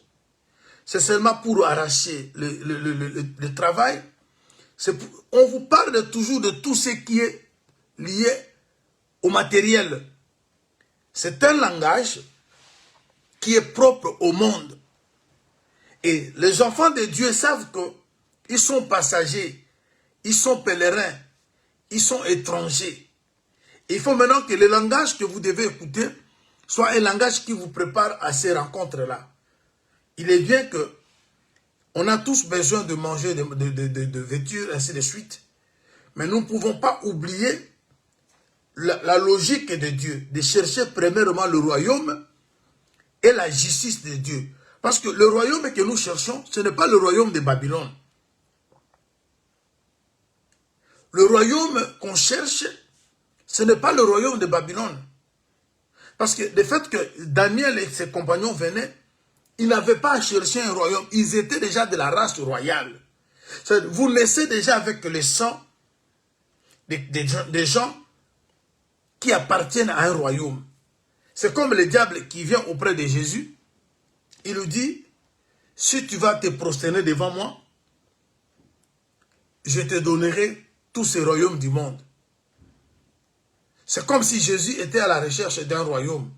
c'est seulement pour arracher le travail. On vous parle toujours de tout ce qui est lié au matériel. C'est un langage qui est propre au monde. Et les enfants de Dieu savent qu'ils sont passagers, ils sont pèlerins, ils sont étrangers. Il faut maintenant que le langage que vous devez écouter soit un langage qui vous prépare à ces rencontres-là. Il est bien que on a tous besoin de manger, de vêtures, ainsi de suite. Mais nous ne pouvons pas oublier la logique de Dieu, de chercher premièrement le royaume et la justice de Dieu. Parce que le royaume que nous cherchons, ce n'est pas le royaume de Babylone. Le royaume qu'on cherche, ce n'est pas le royaume de Babylone. Parce que le fait que Daniel et ses compagnons venaient, ils n'avaient pas à chercher un royaume. Ils étaient déjà de la race royale. Vous naissez déjà avec le sang des gens qui appartiennent à un royaume. C'est comme le diable qui vient auprès de Jésus. Il lui dit, si tu vas te prosterner devant moi, je te donnerai tous ces royaumes du monde. C'est comme si Jésus était à la recherche d'un royaume.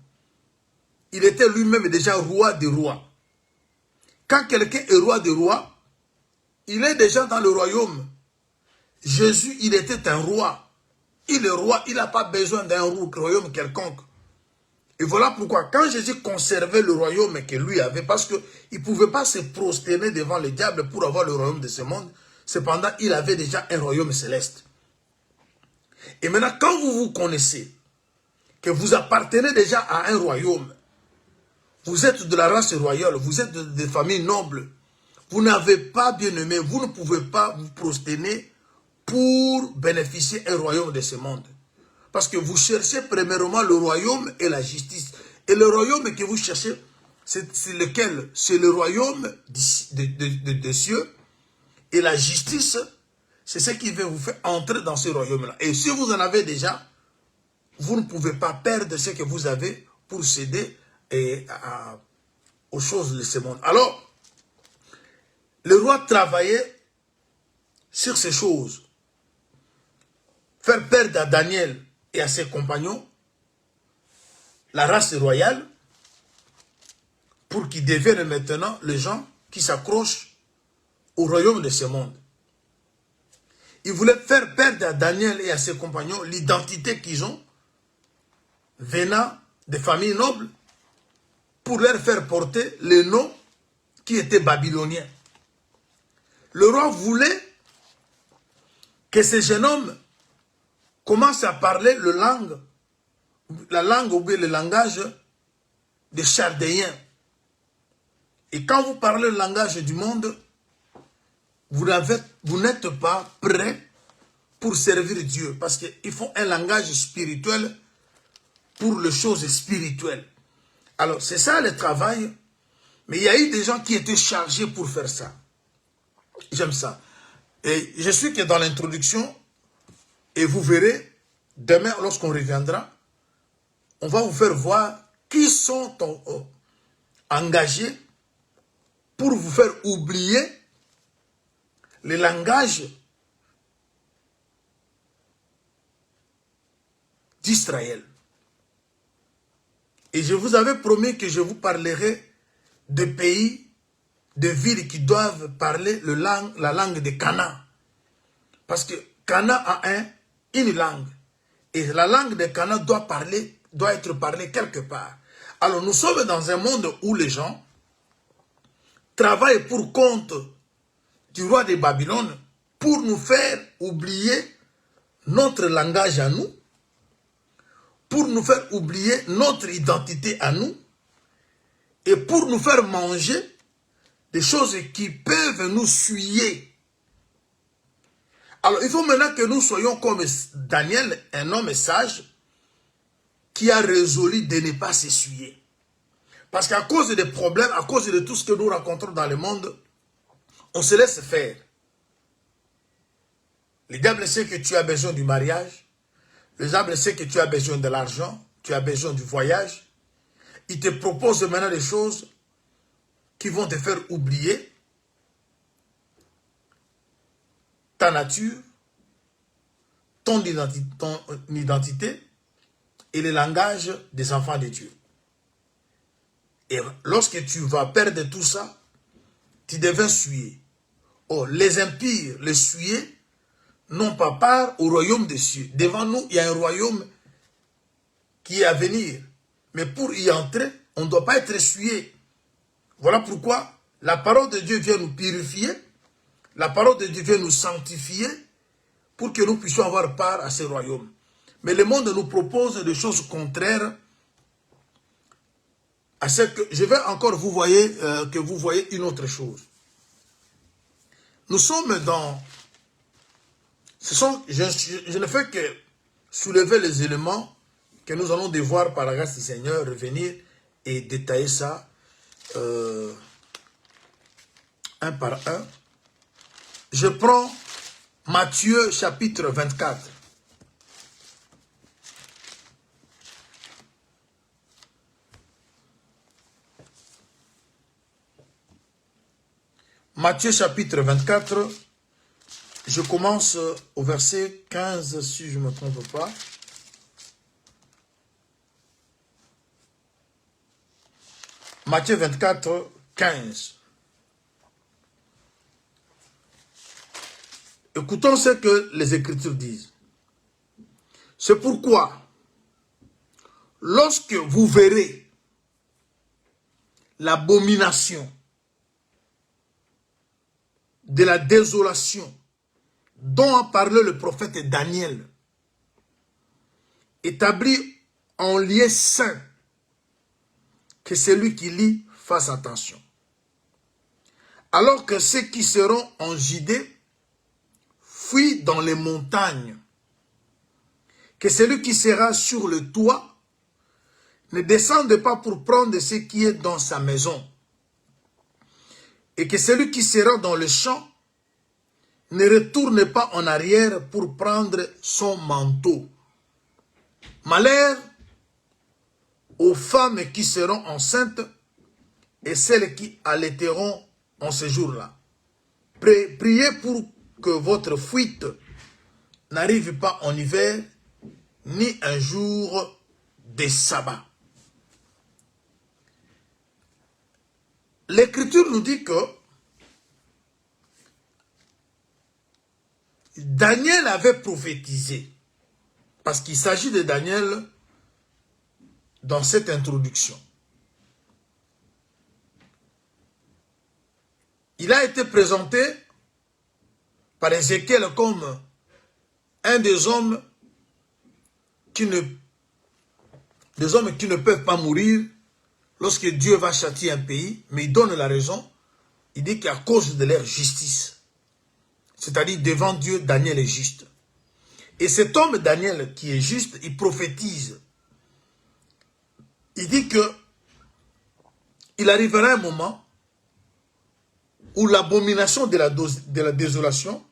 Il était lui-même déjà roi des rois. Quand quelqu'un est roi des rois, il est déjà dans le royaume. Jésus, il était un roi. Il est roi, il n'a pas besoin d'un royaume quelconque. Et voilà pourquoi, quand Jésus conservait le royaume que lui avait, parce qu'il ne pouvait pas se prosterner devant le diable pour avoir le royaume de ce monde, cependant, il avait déjà un royaume céleste. Et maintenant, quand vous vous connaissez, que vous appartenez déjà à un royaume, vous êtes de la race royale, vous êtes de familles nobles, vous n'avez pas bien aimé, vous ne pouvez pas vous prosterner pour bénéficier d'un royaume de ce monde. Parce que vous cherchez premièrement le royaume et la justice. Et le royaume que vous cherchez, c'est lequel? C'est le royaume des cieux. Et la justice, c'est ce qui va vous faire entrer dans ce royaume-là. Et si vous en avez déjà, vous ne pouvez pas perdre ce que vous avez pour céder aux choses de ce monde. Alors, le roi travaillait sur ces choses. Faire perdre à Daniel et à ses compagnons la race royale pour qu'ils deviennent maintenant les gens qui s'accrochent au royaume de ce monde. Il voulait faire perdre à Daniel et à ses compagnons l'identité qu'ils ont venant des familles nobles pour leur faire porter le nom qui était babylonien. Le roi voulait que ces jeunes hommes commencent à parler la langue ou bien le langage des Chaldéens. Et quand vous parlez le langage du monde, vous n'êtes pas prêt pour servir Dieu. Parce qu'il faut un langage spirituel pour les choses spirituelles. Alors, c'est ça le travail. Mais il y a eu des gens qui étaient chargés pour faire ça. J'aime ça. Et je suis que dans l'introduction, et vous verrez, demain, lorsqu'on reviendra, on va vous faire voir qui sont engagés pour vous faire oublier le langage d'Israël. Et je vous avais promis que je vous parlerai de pays, de villes qui doivent parler la langue de Canaan. Parce que Canaan a une langue. Et la langue de Canaan doit parler doit être parlé quelque part. Alors nous sommes dans un monde où les gens travaillent pour compte du roi de Babylone pour nous faire oublier notre langage à nous, pour nous faire oublier notre identité à nous, et pour nous faire manger des choses qui peuvent nous souiller. Alors il faut maintenant que nous soyons comme Daniel, un homme sage, qui a résolu de ne pas s'essuyer. Parce qu'à cause des problèmes, à cause de tout ce que nous rencontrons dans le monde, on se laisse faire. Le diable sait que tu as besoin du mariage. Le diable sait que tu as besoin de l'argent. Tu as besoin du voyage. Il te propose maintenant des choses qui vont te faire oublier ta nature, ton identité et le langage des enfants de Dieu. Et lorsque tu vas perdre tout ça, tu deviens souillé. Oh, les impires, les souillés, n'ont pas part au royaume des cieux. Devant nous, il y a un royaume qui est à venir. Mais pour y entrer, on ne doit pas être souillé. Voilà pourquoi la parole de Dieu vient nous purifier, la parole de Dieu vient nous sanctifier pour que nous puissions avoir part à ce royaume. Mais le monde nous propose des choses contraires à ce que... Je vais encore vous voyez, que vous voyez une autre chose. Nous sommes dans... je ne fais que soulever les éléments que nous allons devoir, par la grâce du Seigneur, revenir et détailler ça un par un. Je prends Matthieu chapitre 24. Matthieu chapitre 24. Je commence au verset 15, si je ne me trompe pas. Matthieu 24, 15. Écoutons ce que les Écritures disent. C'est pourquoi, lorsque vous verrez l'abomination de la désolation dont a parlé le prophète Daniel, établi en lieu saint, que celui qui lit fasse attention. Alors que ceux qui seront en Judée fuient dans les montagnes, que celui qui sera sur le toit ne descende pas pour prendre ce qui est dans sa maison, et que celui qui sera dans le champ ne retourne pas en arrière pour prendre son manteau. Malheur aux femmes qui seront enceintes et celles qui allaiteront en ce jour-là. Priez pour que votre fuite n'arrive pas en hiver, ni un jour de sabbat. L'Écriture nous dit que Daniel avait prophétisé, parce qu'il s'agit de Daniel dans cette introduction. Il a été présenté par Ézéchiel comme un des hommes qui ne peuvent pas mourir lorsque Dieu va châtier un pays, mais il donne la raison. Il dit qu'à cause de leur justice, c'est-à-dire devant Dieu, Daniel est juste. Et cet homme Daniel qui est juste, il prophétise. Il dit que il arrivera un moment où l'abomination de la désolation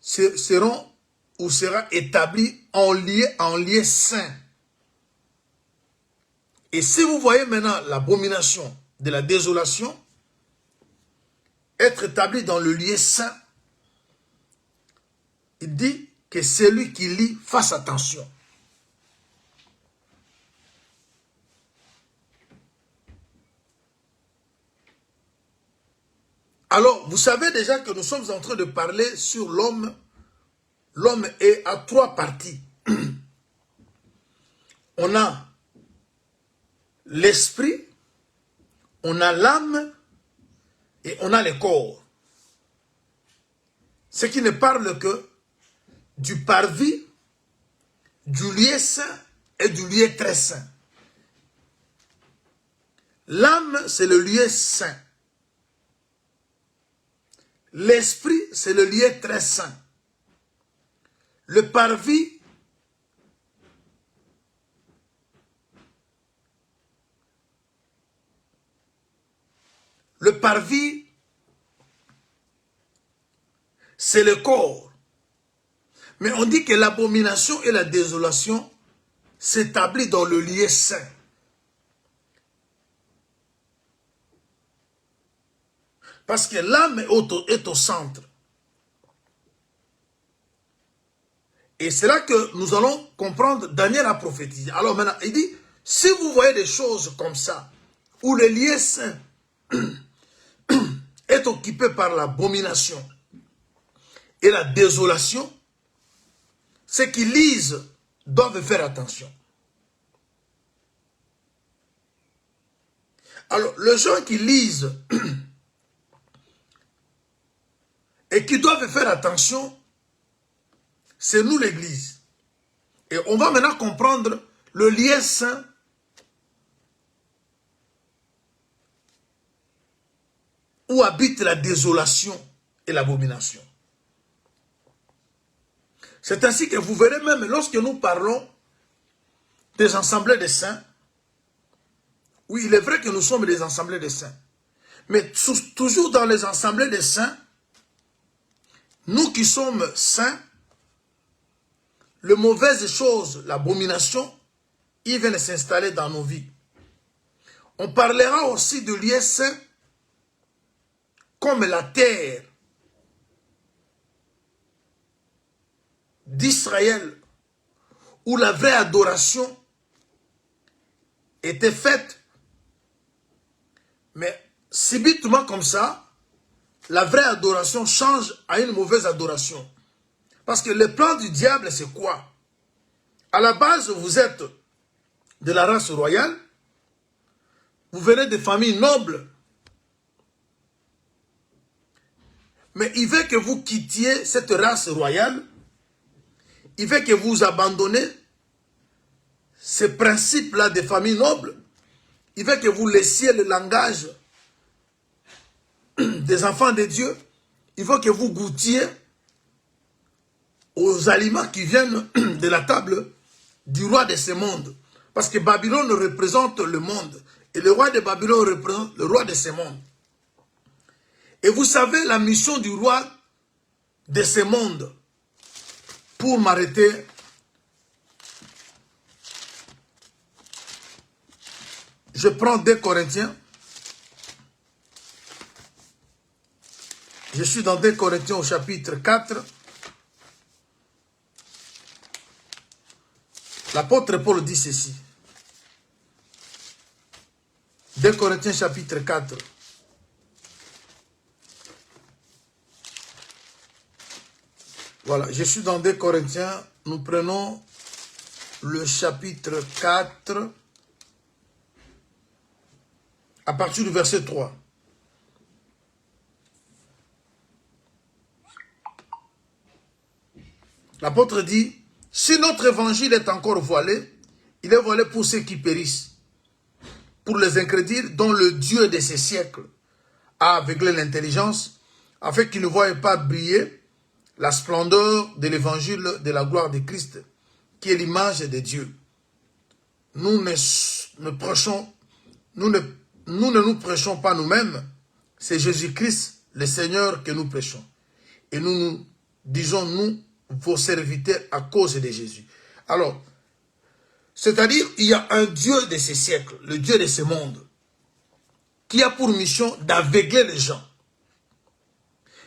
sera établie en lieu saint. Et si vous voyez maintenant l'abomination de la désolation être établie dans le lieu saint, il dit que celui qui lit fasse attention. Alors, vous savez déjà que nous sommes en train de parler sur l'homme. L'homme est à trois parties. on a l'esprit, on a l'âme et on a le corps. Ce qui ne parle que du parvis, du lieu saint et du lieu très saint. L'âme, c'est le lieu saint. L'esprit, c'est le lieu très saint. Le parvis, c'est le corps. Mais on dit que l'abomination et la désolation s'établissent dans le lieu saint. Parce que l'âme est au centre. Et c'est là que nous allons comprendre, Daniel a prophétisé. Alors maintenant, il dit, si vous voyez des choses comme ça, où le lieu saint est occupé par l'abomination et la désolation, ceux qui lisent doivent faire attention. Alors, les gens qui lisent et qui doivent faire attention, c'est nous l'Église. Et on va maintenant comprendre le lien saint où habite la désolation et l'abomination. C'est ainsi que vous verrez même lorsque nous parlons des assemblées des saints, oui, il est vrai que nous sommes des assemblées des saints, mais toujours dans les assemblées des saints, nous qui sommes saints, les mauvaises choses, l'abomination, ils viennent s'installer dans nos vies. On parlera aussi de lieux saints comme la terre d'Israël, où la vraie adoration était faite, mais subitement comme ça, la vraie adoration change à une mauvaise adoration. Parce que le plan du diable, c'est quoi? À la base, vous êtes de la race royale, vous venez de familles nobles, mais il veut que vous quittiez cette race royale, il veut que vous abandonnez ces principes-là des familles nobles, il veut que vous laissiez le langage des enfants de Dieu, il veut que vous goûtiez aux aliments qui viennent de la table du roi de ce monde. Parce que Babylone représente le monde. Et le roi de Babylone représente le roi de ce monde. Et vous savez la mission du roi de ce monde. Pour m'arrêter, je prends 2 Corinthiens. Je suis dans 2 Corinthiens au chapitre 4. L'apôtre Paul dit ceci. 2 Corinthiens chapitre 4. Voilà, je suis dans 2 Corinthiens. Nous prenons le chapitre 4 à partir du verset 3. L'apôtre dit, si notre évangile est encore voilé, il est voilé pour ceux qui périssent, pour les incrédules dont le Dieu de ces siècles a aveuglé l'intelligence, afin qu'ils ne voient pas briller la splendeur de l'évangile de la gloire de Christ, qui est l'image de Dieu. Nous ne nous prêchons pas nous-mêmes, c'est Jésus-Christ, le Seigneur, que nous prêchons. Et nous disons, nous, vos serviteurs, à cause de Jésus. Alors, c'est-à-dire, il y a un Dieu de ces siècles, le Dieu de ce monde, qui a pour mission d'aveugler les gens.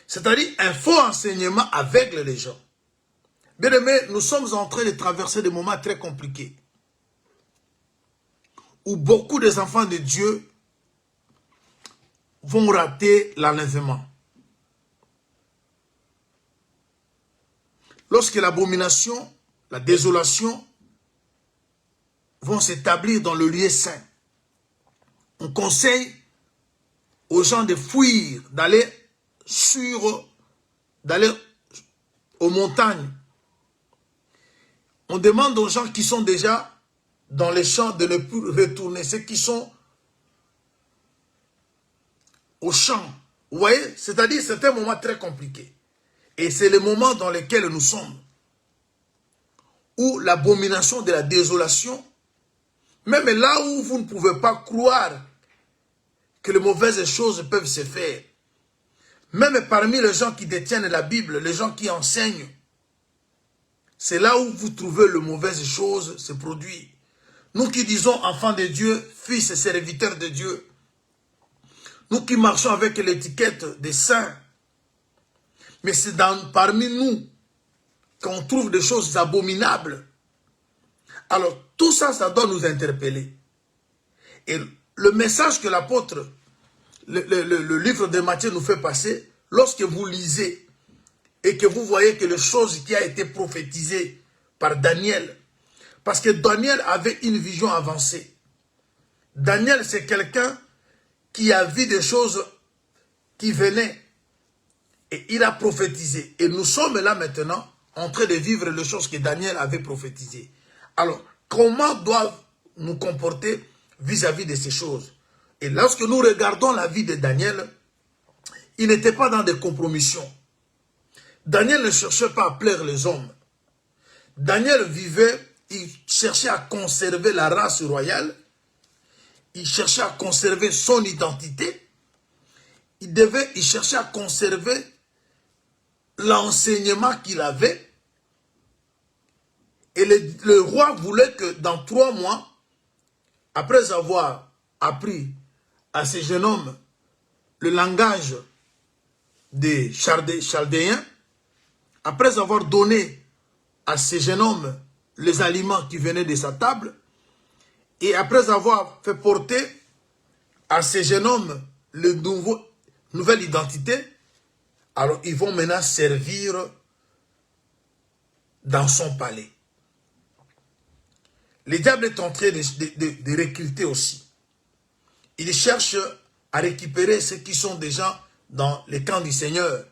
C'est-à-dire, un faux enseignement aveugle les gens. Bien aimé, nous sommes en train de traverser des moments très compliqués, où beaucoup des enfants de Dieu vont rater l'enlèvement. Lorsque l'abomination, la désolation vont s'établir dans le lieu saint. On conseille aux gens de fuir, d'aller aux montagnes. On demande aux gens qui sont déjà dans les champs de ne plus retourner. Ceux qui sont au champ. Vous voyez, c'est-à-dire c'est un moment très compliqué. Et c'est le moment dans lequel nous sommes. Où l'abomination de la désolation, même là où vous ne pouvez pas croire que les mauvaises choses peuvent se faire, même parmi les gens qui détiennent la Bible, les gens qui enseignent, c'est là où vous trouvez les mauvaises choses se produire. Nous qui disons enfants de Dieu, fils et serviteurs de Dieu, nous qui marchons avec l'étiquette des saints, mais c'est parmi nous qu'on trouve des choses abominables. Alors tout ça, ça doit nous interpeller. Et le message que l'apôtre, le livre de Matthieu nous fait passer, lorsque vous lisez et que vous voyez que les choses qui a été prophétisées par Daniel, parce que Daniel avait une vision avancée. Daniel, c'est quelqu'un qui a vu des choses qui venaient et il a prophétisé. Et nous sommes là maintenant en train de vivre les choses que Daniel avait prophétisées. Alors, comment doivent nous comporter vis-à-vis de ces choses? Et lorsque nous regardons la vie de Daniel, il n'était pas dans des compromissions. Daniel ne cherchait pas à plaire les hommes. Daniel vivait, il cherchait à conserver la race royale, il cherchait à conserver son identité, il cherchait à conserver l'enseignement qu'il avait. Et le roi voulait que dans 3 mois, après avoir appris à ces jeunes hommes le langage des Chaldéens, après avoir donné à ces jeunes hommes les aliments qui venaient de sa table, et après avoir fait porter à ces jeunes hommes le nouvelle identité, alors ils vont maintenant servir dans son palais. Le diable est en train de recruter aussi. Il cherche à récupérer ceux qui sont déjà dans les camps du Seigneur.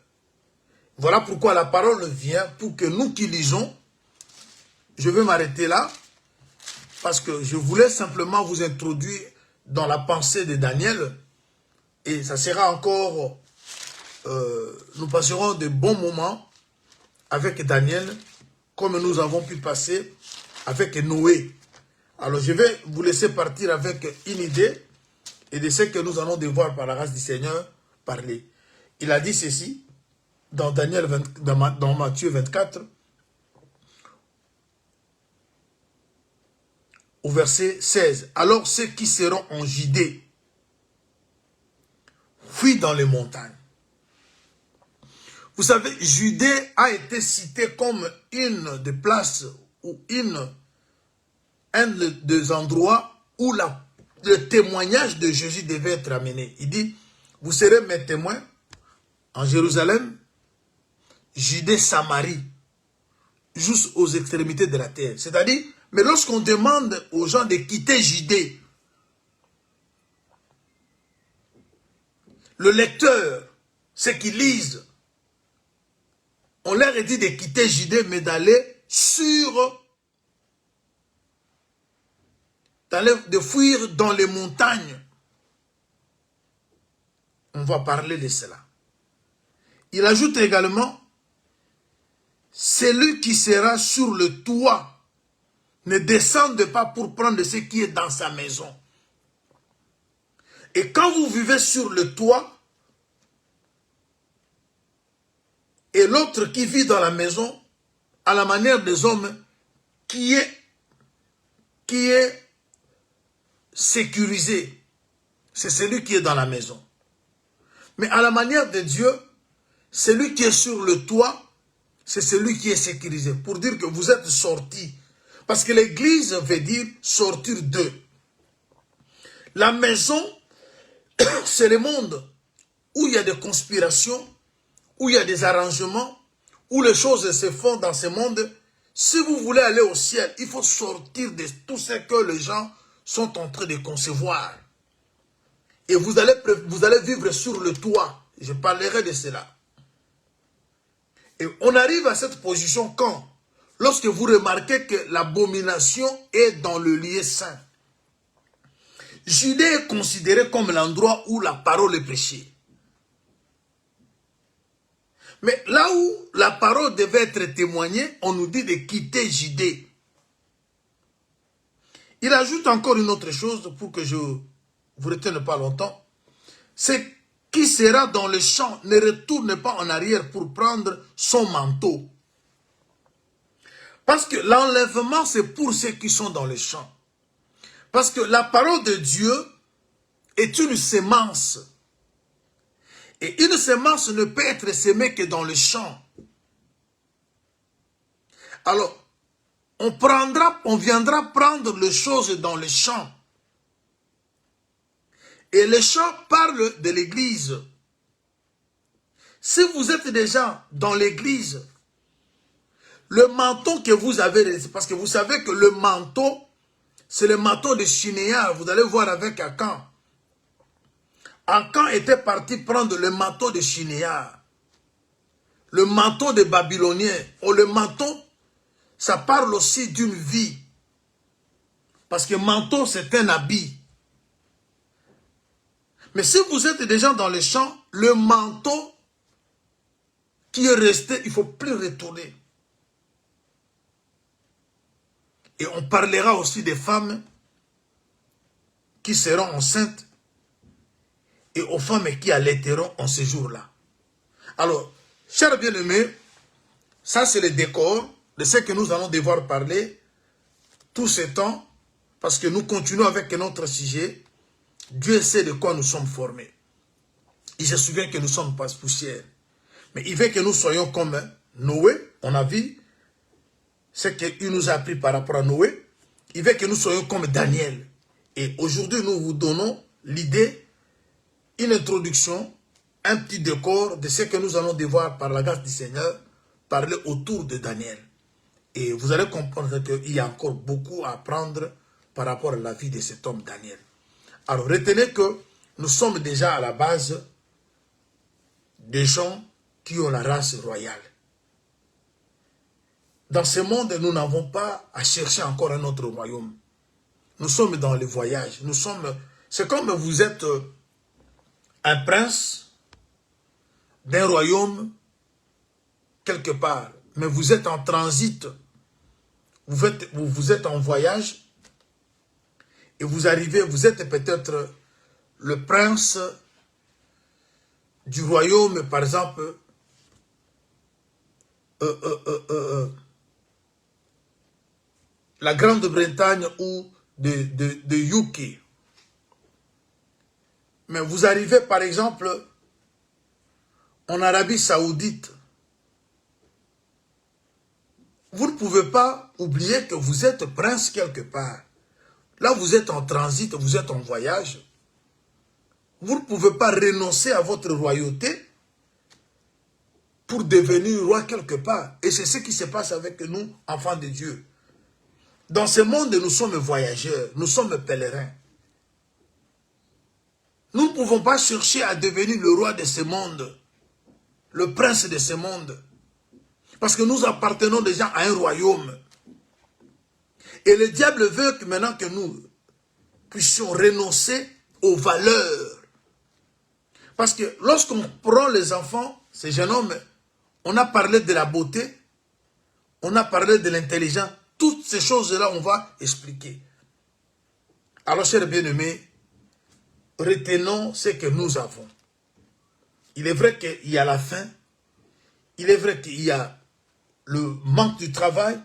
Voilà pourquoi la parole vient pour que nous qui lisons, je vais m'arrêter là, parce que je voulais simplement vous introduire dans la pensée de Daniel, et ça sera encore, nous passerons de bons moments avec Daniel, comme nous avons pu passer avec Noé. Alors je vais vous laisser partir avec une idée et de ce que nous allons devoir par la grâce du Seigneur parler. Il a dit ceci dans dans Matthieu 24, au verset 16. Alors ceux qui seront en Judée fuient dans les montagnes. Vous savez, Judée a été cité comme une des places ou un des endroits où le témoignage de Jésus devait être amené. Il dit, vous serez mes témoins en Jérusalem, Judée, Samarie, juste aux extrémités de la terre. C'est-à-dire, mais lorsqu'on demande aux gens de quitter Judée, le lecteur, ceux qui lisent, on leur a dit de quitter Judée, mais d'aller de fuir dans les montagnes. On va parler de cela. Il ajoute également, celui qui sera sur le toit ne descende pas pour prendre ce qui est dans sa maison. Et quand vous vivez sur le toit, et l'autre qui vit dans la maison, à la manière des hommes, qui est sécurisé, c'est celui qui est dans la maison. Mais à la manière de Dieu, celui qui est sur le toit, c'est celui qui est sécurisé. Pour dire que vous êtes sortis. Parce que l'église veut dire sortir d'eux. La maison, c'est le monde où il y a des conspirations, où il y a des arrangements, où les choses se font dans ce monde. Si vous voulez aller au ciel, il faut sortir de tout ce que les gens sont en train de concevoir. Et vous allez vivre sur le toit. Je parlerai de cela. Et on arrive à cette position quand? Lorsque vous remarquez que l'abomination est dans le lieu saint. Judée est considéré comme l'endroit où la parole est prêchée. Mais là où la parole devait être témoignée, on nous dit de quitter Judée. Il ajoute encore une autre chose pour que je vous retienne pas longtemps. C'est qui sera dans le champ ne retourne pas en arrière pour prendre son manteau. Parce que l'enlèvement, c'est pour ceux qui sont dans le champ. Parce que la parole de Dieu est une semence. Et une semence ne peut être semée que dans le champ. Alors, on viendra prendre les choses dans le champ. Et le champ parle de l'église. Si vous êtes déjà dans l'église, le manteau que vous avez, parce que vous savez que le manteau, c'est le manteau de Shinéar. Vous allez voir avec Akan. Akan était parti prendre le manteau de Shinéar. Le manteau des Babyloniens. Ou le manteau, ça parle aussi d'une vie. Parce que manteau, c'est un habit. Mais si vous êtes déjà dans les champs, le manteau qui est resté, il ne faut plus retourner. Et on parlera aussi des femmes qui seront enceintes et aux femmes qui allaiteront en ce jour-là. Alors, chers bien-aimés, ça c'est le décor de ce que nous allons devoir parler tout ce temps, parce que nous continuons avec notre sujet. Dieu sait de quoi nous sommes formés. Il se souvient que nous sommes pas poussière. Mais il veut que nous soyons comme Noé. On a vu ce qu'il nous a appris par rapport à Noé. Il veut que nous soyons comme Daniel. Et aujourd'hui, nous vous donnons l'idée, une introduction, un petit décor de ce que nous allons devoir, par la grâce du Seigneur, parler autour de Daniel. Et vous allez comprendre qu'il y a encore beaucoup à apprendre par rapport à la vie de cet homme Daniel. Alors, retenez que nous sommes déjà à la base des gens qui ont la race royale. Dans ce monde, nous n'avons pas à chercher encore un autre royaume. Nous sommes dans le voyage. C'est comme vous êtes un prince d'un royaume quelque part, mais vous êtes en transit. Vous êtes en voyage et vous arrivez, vous êtes peut-être le prince du royaume, par exemple, la Grande-Bretagne ou de UK. Mais vous arrivez, par exemple, en Arabie Saoudite. Vous ne pouvez pas oublier que vous êtes prince quelque part. Là, vous êtes en transit, vous êtes en voyage. Vous ne pouvez pas renoncer à votre royauté pour devenir roi quelque part. Et c'est ce qui se passe avec nous, enfants de Dieu. Dans ce monde, nous sommes voyageurs, nous sommes pèlerins. Nous ne pouvons pas chercher à devenir le roi de ce monde, le prince de ce monde. Parce que nous appartenons déjà à un royaume. Et le diable veut que maintenant que nous puissions renoncer aux valeurs. Parce que lorsqu'on prend les enfants, ces jeunes hommes, on a parlé de la beauté, on a parlé de l'intelligence. Toutes ces choses-là, on va expliquer. Alors, chers bien-aimés, retenons ce que nous avons. Il est vrai qu'il y a la faim, il est vrai qu'il y a le manque du travail,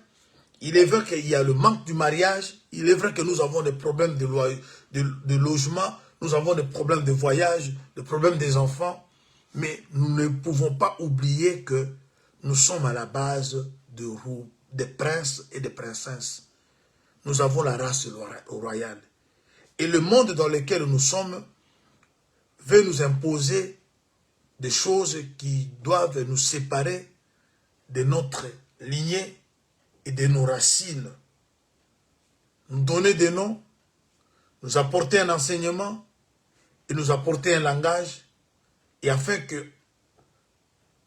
il est vrai qu'il y a le manque du mariage, il est vrai que nous avons des problèmes de logement, nous avons des problèmes de voyage, des problèmes des enfants, mais nous ne pouvons pas oublier que nous sommes à la base des princes et des princesses. Nous avons la race royale. Et le monde dans lequel nous sommes veut nous imposer des choses qui doivent nous séparer de notre lignée et de nos racines, nous donner des noms, nous apporter un enseignement et nous apporter un langage, et afin que,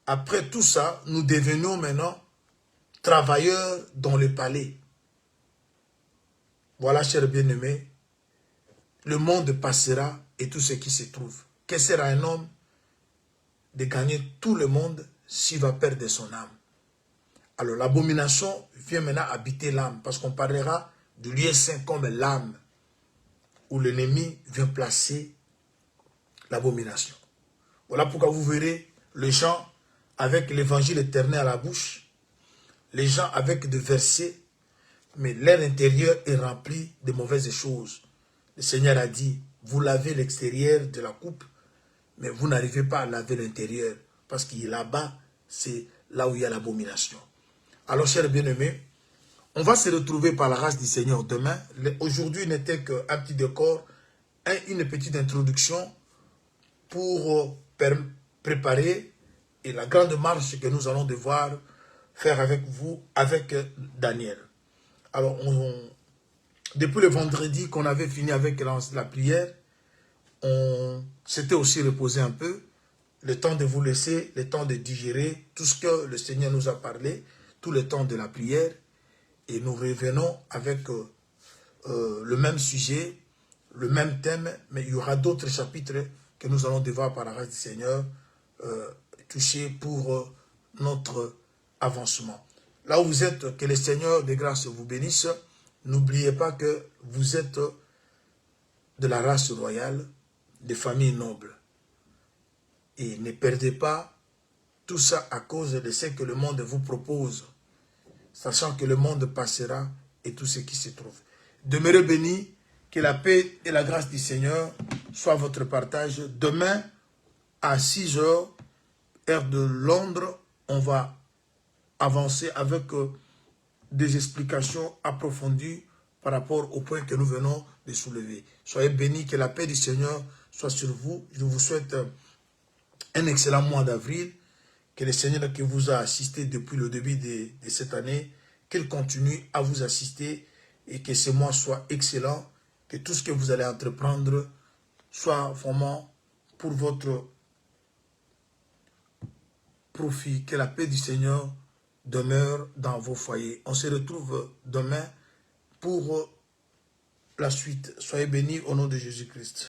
après tout ça, nous devenions maintenant travailleurs dans le palais. Voilà, chers bien-aimés, le monde passera et tout ce qui se trouve. Que sera un homme de gagner tout le monde s'il va perdre son âme? Alors l'abomination vient maintenant habiter l'âme, parce qu'on parlera du lieu saint comme l'âme, où l'ennemi vient placer l'abomination. Voilà pourquoi vous verrez les gens avec l'évangile éternel à la bouche, les gens avec des versets, mais leur intérieur est rempli de mauvaises choses. Le Seigneur a dit, vous lavez l'extérieur de la coupe, mais vous n'arrivez pas à laver l'intérieur, parce que là-bas, c'est là où il y a l'abomination. Alors, chers bien-aimés, on va se retrouver par la grâce du Seigneur demain. Aujourd'hui n'était qu'un petit décor, une petite introduction pour préparer et la grande marche que nous allons devoir faire avec vous, avec Daniel. Alors, depuis le vendredi qu'on avait fini avec la prière, on s'était aussi reposé un peu, le temps de vous laisser, le temps de digérer tout ce que le Seigneur nous a parlé, tout le temps de la prière, et nous revenons avec le même sujet, le même thème, mais il y aura d'autres chapitres que nous allons devoir, par la grâce du Seigneur, toucher pour notre avancement. Là où vous êtes, que le Seigneur de grâce vous bénisse. N'oubliez pas que vous êtes de la race royale, des familles nobles. Et ne perdez pas tout ça à cause de ce que le monde vous propose, sachant que le monde passera et tout ce qui se trouve. Demeurez bénis, que la paix et la grâce du Seigneur soient votre partage. Demain, à 6 h, heure de Londres, on va avancer avec des explications approfondies par rapport au point que nous venons de soulever. Soyez bénis, que la paix du Seigneur soit sur vous. Je vous souhaite un excellent mois d'avril. Que le Seigneur qui vous a assisté depuis le début de cette année, qu'il continue à vous assister et que ce mois soit excellent, que tout ce que vous allez entreprendre soit vraiment pour votre profit. Que la paix du Seigneur demeure dans vos foyers. On se retrouve demain pour la suite. Soyez bénis au nom de Jésus-Christ.